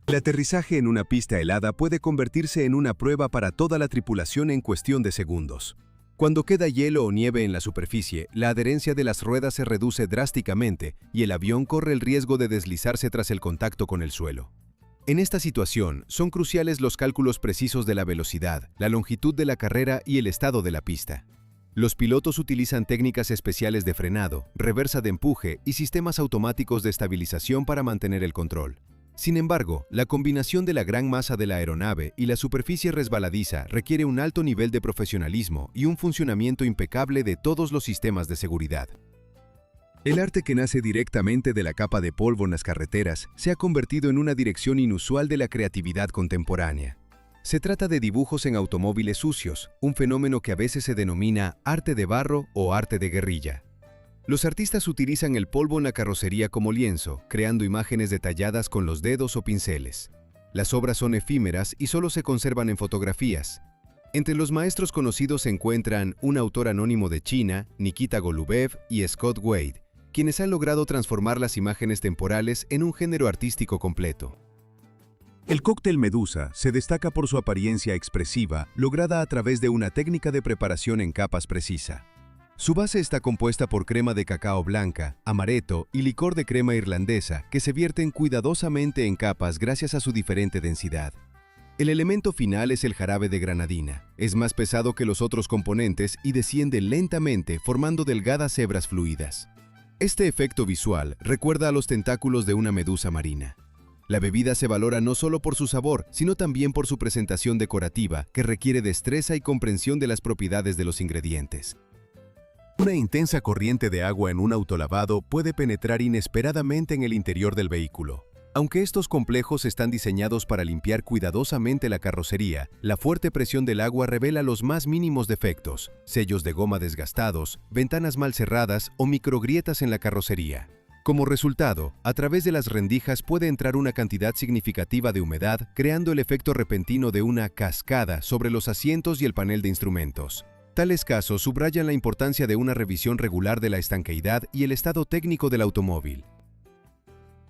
El aterrizaje en una pista helada puede convertirse en una prueba para toda la tripulación en cuestión de segundos. Cuando queda hielo o nieve en la superficie, la adherencia de las ruedas se reduce drásticamente y el avión corre el riesgo de deslizarse tras el contacto con el suelo. En esta situación, son cruciales los cálculos precisos de la velocidad, la longitud de la carrera y el estado de la pista. Los pilotos utilizan técnicas especiales de frenado, reversa de empuje y sistemas automáticos de estabilización para mantener el control. Sin embargo, la combinación de la gran masa de la aeronave y la superficie resbaladiza requiere un alto nivel de profesionalismo y un funcionamiento impecable de todos los sistemas de seguridad. El arte que nace directamente de la capa de polvo en las carreteras se ha convertido en una dirección inusual de la creatividad contemporánea. Se trata de dibujos en automóviles sucios, un fenómeno que a veces se denomina arte de barro o arte de guerrilla. Los artistas utilizan el polvo en la carrocería como lienzo, creando imágenes detalladas con los dedos o pinceles. Las obras son efímeras y solo se conservan en fotografías. Entre los maestros conocidos se encuentran un autor anónimo de China, Nikita Golubev y Scott Wade, quienes han logrado transformar las imágenes temporales en un género artístico completo. El cóctel Medusa se destaca por su apariencia expresiva, lograda a través de una técnica de preparación en capas precisa. Su base está compuesta por crema de cacao blanca, amaretto y licor de crema irlandesa que se vierten cuidadosamente en capas gracias a su diferente densidad. El elemento final es el jarabe de granadina. Es más pesado que los otros componentes y desciende lentamente formando delgadas hebras fluidas. Este efecto visual recuerda a los tentáculos de una medusa marina. La bebida se valora no solo por su sabor, sino también por su presentación decorativa, que requiere destreza y comprensión de las propiedades de los ingredientes. Una intensa corriente de agua en un autolavado puede penetrar inesperadamente en el interior del vehículo. Aunque estos complejos están diseñados para limpiar cuidadosamente la carrocería, la fuerte presión del agua revela los más mínimos defectos, sellos de goma desgastados, ventanas mal cerradas o microgrietas en la carrocería. Como resultado, a través de las rendijas puede entrar una cantidad significativa de humedad, creando el efecto repentino de una cascada sobre los asientos y el panel de instrumentos. Tales casos subrayan la importancia de una revisión regular de la estanqueidad y el estado técnico del automóvil.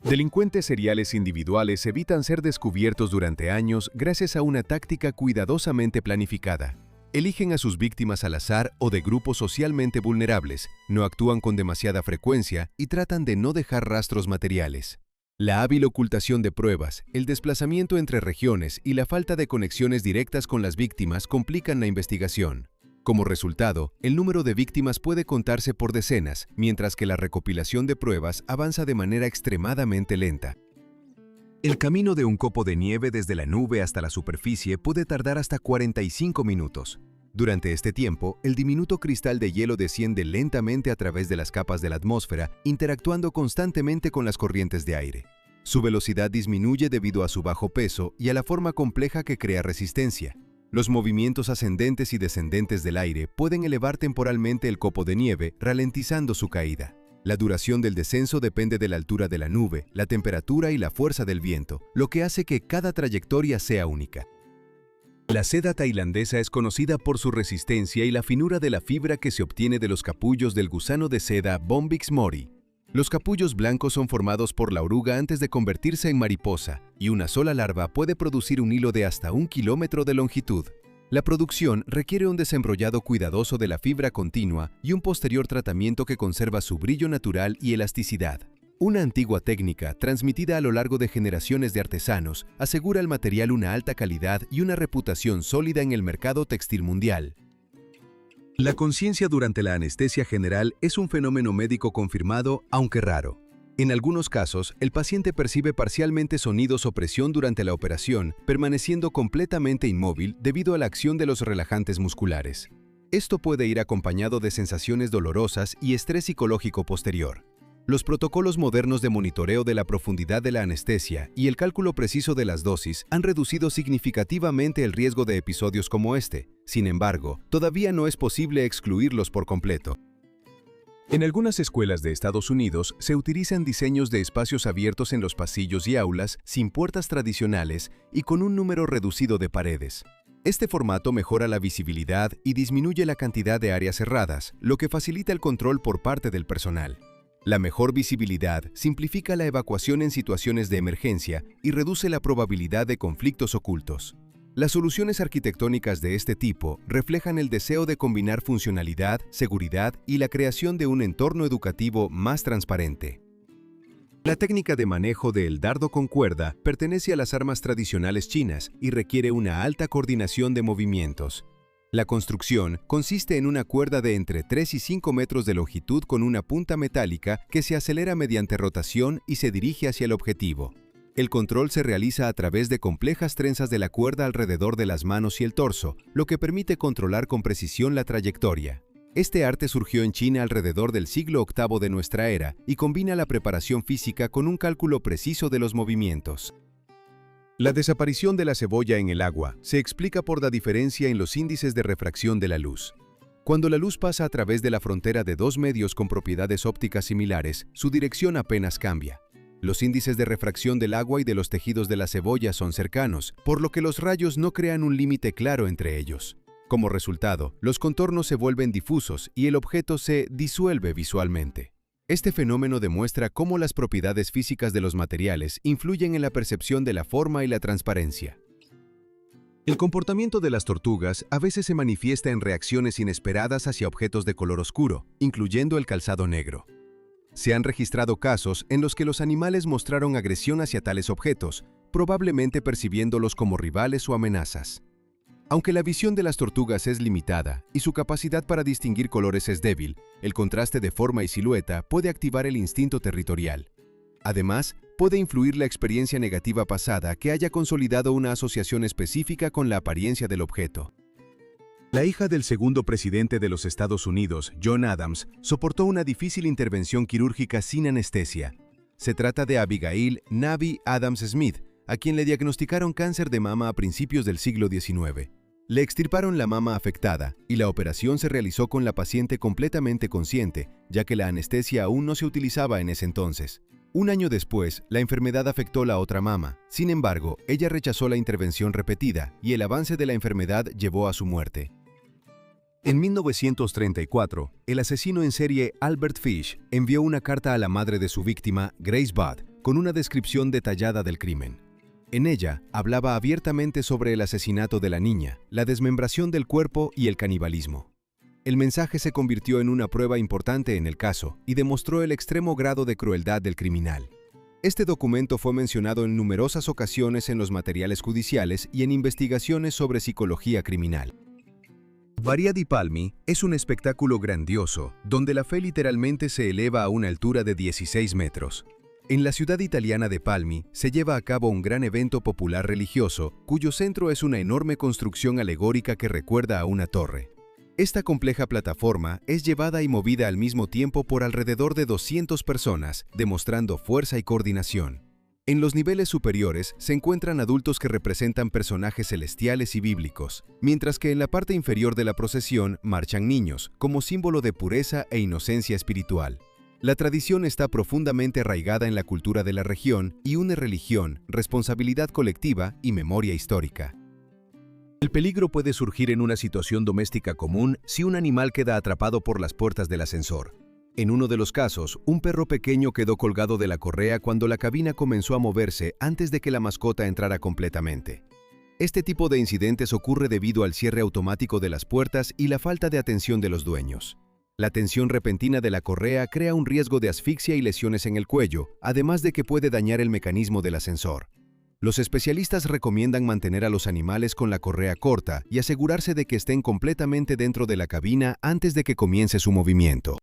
Delincuentes seriales individuales evitan ser descubiertos durante años gracias a una táctica cuidadosamente planificada. Eligen a sus víctimas al azar o de grupos socialmente vulnerables, no actúan con demasiada frecuencia y tratan de no dejar rastros materiales. La hábil ocultación de pruebas, el desplazamiento entre regiones y la falta de conexiones directas con las víctimas complican la investigación. Como resultado, el número de víctimas puede contarse por decenas, mientras que la recopilación de pruebas avanza de manera extremadamente lenta. El camino de un copo de nieve desde la nube hasta la superficie puede tardar hasta 45 minutos. Durante este tiempo, el diminuto cristal de hielo desciende lentamente a través de las capas de la atmósfera, interactuando constantemente con las corrientes de aire. Su velocidad disminuye debido a su bajo peso y a la forma compleja que crea resistencia. Los movimientos ascendentes y descendentes del aire pueden elevar temporalmente el copo de nieve, ralentizando su caída. La duración del descenso depende de la altura de la nube, la temperatura y la fuerza del viento, lo que hace que cada trayectoria sea única. La seda tailandesa es conocida por su resistencia y la finura de la fibra que se obtiene de los capullos del gusano de seda Bombyx mori. Los capullos blancos son formados por la oruga antes de convertirse en mariposa, y una sola larva puede producir un hilo de hasta 1 kilómetro de longitud. La producción requiere un desenrollado cuidadoso de la fibra continua y un posterior tratamiento que conserva su brillo natural y elasticidad. Una antigua técnica, transmitida a lo largo de generaciones de artesanos, asegura al material una alta calidad y una reputación sólida en el mercado textil mundial. La conciencia durante la anestesia general es un fenómeno médico confirmado, aunque raro. En algunos casos, el paciente percibe parcialmente sonidos o presión durante la operación, permaneciendo completamente inmóvil debido a la acción de los relajantes musculares. Esto puede ir acompañado de sensaciones dolorosas y estrés psicológico posterior. Los protocolos modernos de monitoreo de la profundidad de la anestesia y el cálculo preciso de las dosis han reducido significativamente el riesgo de episodios como este. Sin embargo, todavía no es posible excluirlos por completo. En algunas escuelas de Estados Unidos se utilizan diseños de espacios abiertos en los pasillos y aulas sin puertas tradicionales y con un número reducido de paredes. Este formato mejora la visibilidad y disminuye la cantidad de áreas cerradas, lo que facilita el control por parte del personal. La mejor visibilidad simplifica la evacuación en situaciones de emergencia y reduce la probabilidad de conflictos ocultos. Las soluciones arquitectónicas de este tipo reflejan el deseo de combinar funcionalidad, seguridad y la creación de un entorno educativo más transparente. La técnica de manejo del dardo con cuerda pertenece a las armas tradicionales chinas y requiere una alta coordinación de movimientos. La construcción consiste en una cuerda de entre 3 y 5 metros de longitud con una punta metálica que se acelera mediante rotación y se dirige hacia el objetivo. El control se realiza a través de complejas trenzas de la cuerda alrededor de las manos y el torso, lo que permite controlar con precisión la trayectoria. Este arte surgió en China alrededor del siglo VIII de nuestra era y combina la preparación física con un cálculo preciso de los movimientos. La desaparición de la cebolla en el agua se explica por la diferencia en los índices de refracción de la luz. Cuando la luz pasa a través de la frontera de dos medios con propiedades ópticas similares, su dirección apenas cambia. Los índices de refracción del agua y de los tejidos de la cebolla son cercanos, por lo que los rayos no crean un límite claro entre ellos. Como resultado, los contornos se vuelven difusos y el objeto se disuelve visualmente. Este fenómeno demuestra cómo las propiedades físicas de los materiales influyen en la percepción de la forma y la transparencia. El comportamiento de las tortugas a veces se manifiesta en reacciones inesperadas hacia objetos de color oscuro, incluyendo el calzado negro. Se han registrado casos en los que los animales mostraron agresión hacia tales objetos, probablemente percibiéndolos como rivales o amenazas. Aunque la visión de las tortugas es limitada y su capacidad para distinguir colores es débil, el contraste de forma y silueta puede activar el instinto territorial. Además, puede influir la experiencia negativa pasada que haya consolidado una asociación específica con la apariencia del objeto. La hija del segundo presidente de los Estados Unidos, John Adams, soportó una difícil intervención quirúrgica sin anestesia. Se trata de Abigail Nabby Adams Smith, a quien le diagnosticaron cáncer de mama a principios del siglo XIX. Le extirparon la mama afectada y la operación se realizó con la paciente completamente consciente, ya que la anestesia aún no se utilizaba en ese entonces. Un año después, la enfermedad afectó la otra mama. Sin embargo, ella rechazó la intervención repetida y el avance de la enfermedad llevó a su muerte. En 1934, el asesino en serie Albert Fish envió una carta a la madre de su víctima, Grace Budd, con una descripción detallada del crimen. En ella, hablaba abiertamente sobre el asesinato de la niña, la desmembración del cuerpo y el canibalismo. El mensaje se convirtió en una prueba importante en el caso y demostró el extremo grado de crueldad del criminal. Este documento fue mencionado en numerosas ocasiones en los materiales judiciales y en investigaciones sobre psicología criminal. Baria di Palmi es un espectáculo grandioso, donde la fe literalmente se eleva a una altura de 16 metros. En la ciudad italiana de Palmi se lleva a cabo un gran evento popular religioso, cuyo centro es una enorme construcción alegórica que recuerda a una torre. Esta compleja plataforma es llevada y movida al mismo tiempo por alrededor de 200 personas, demostrando fuerza y coordinación. En los niveles superiores se encuentran adultos que representan personajes celestiales y bíblicos, mientras que en la parte inferior de la procesión marchan niños, como símbolo de pureza e inocencia espiritual. La tradición está profundamente arraigada en la cultura de la región y une religión, responsabilidad colectiva y memoria histórica. El peligro puede surgir en una situación doméstica común si un animal queda atrapado por las puertas del ascensor. En uno de los casos, un perro pequeño quedó colgado de la correa cuando la cabina comenzó a moverse antes de que la mascota entrara completamente. Este tipo de incidentes ocurre debido al cierre automático de las puertas y la falta de atención de los dueños. La tensión repentina de la correa crea un riesgo de asfixia y lesiones en el cuello, además de que puede dañar el mecanismo del ascensor. Los especialistas recomiendan mantener a los animales con la correa corta y asegurarse de que estén completamente dentro de la cabina antes de que comience su movimiento.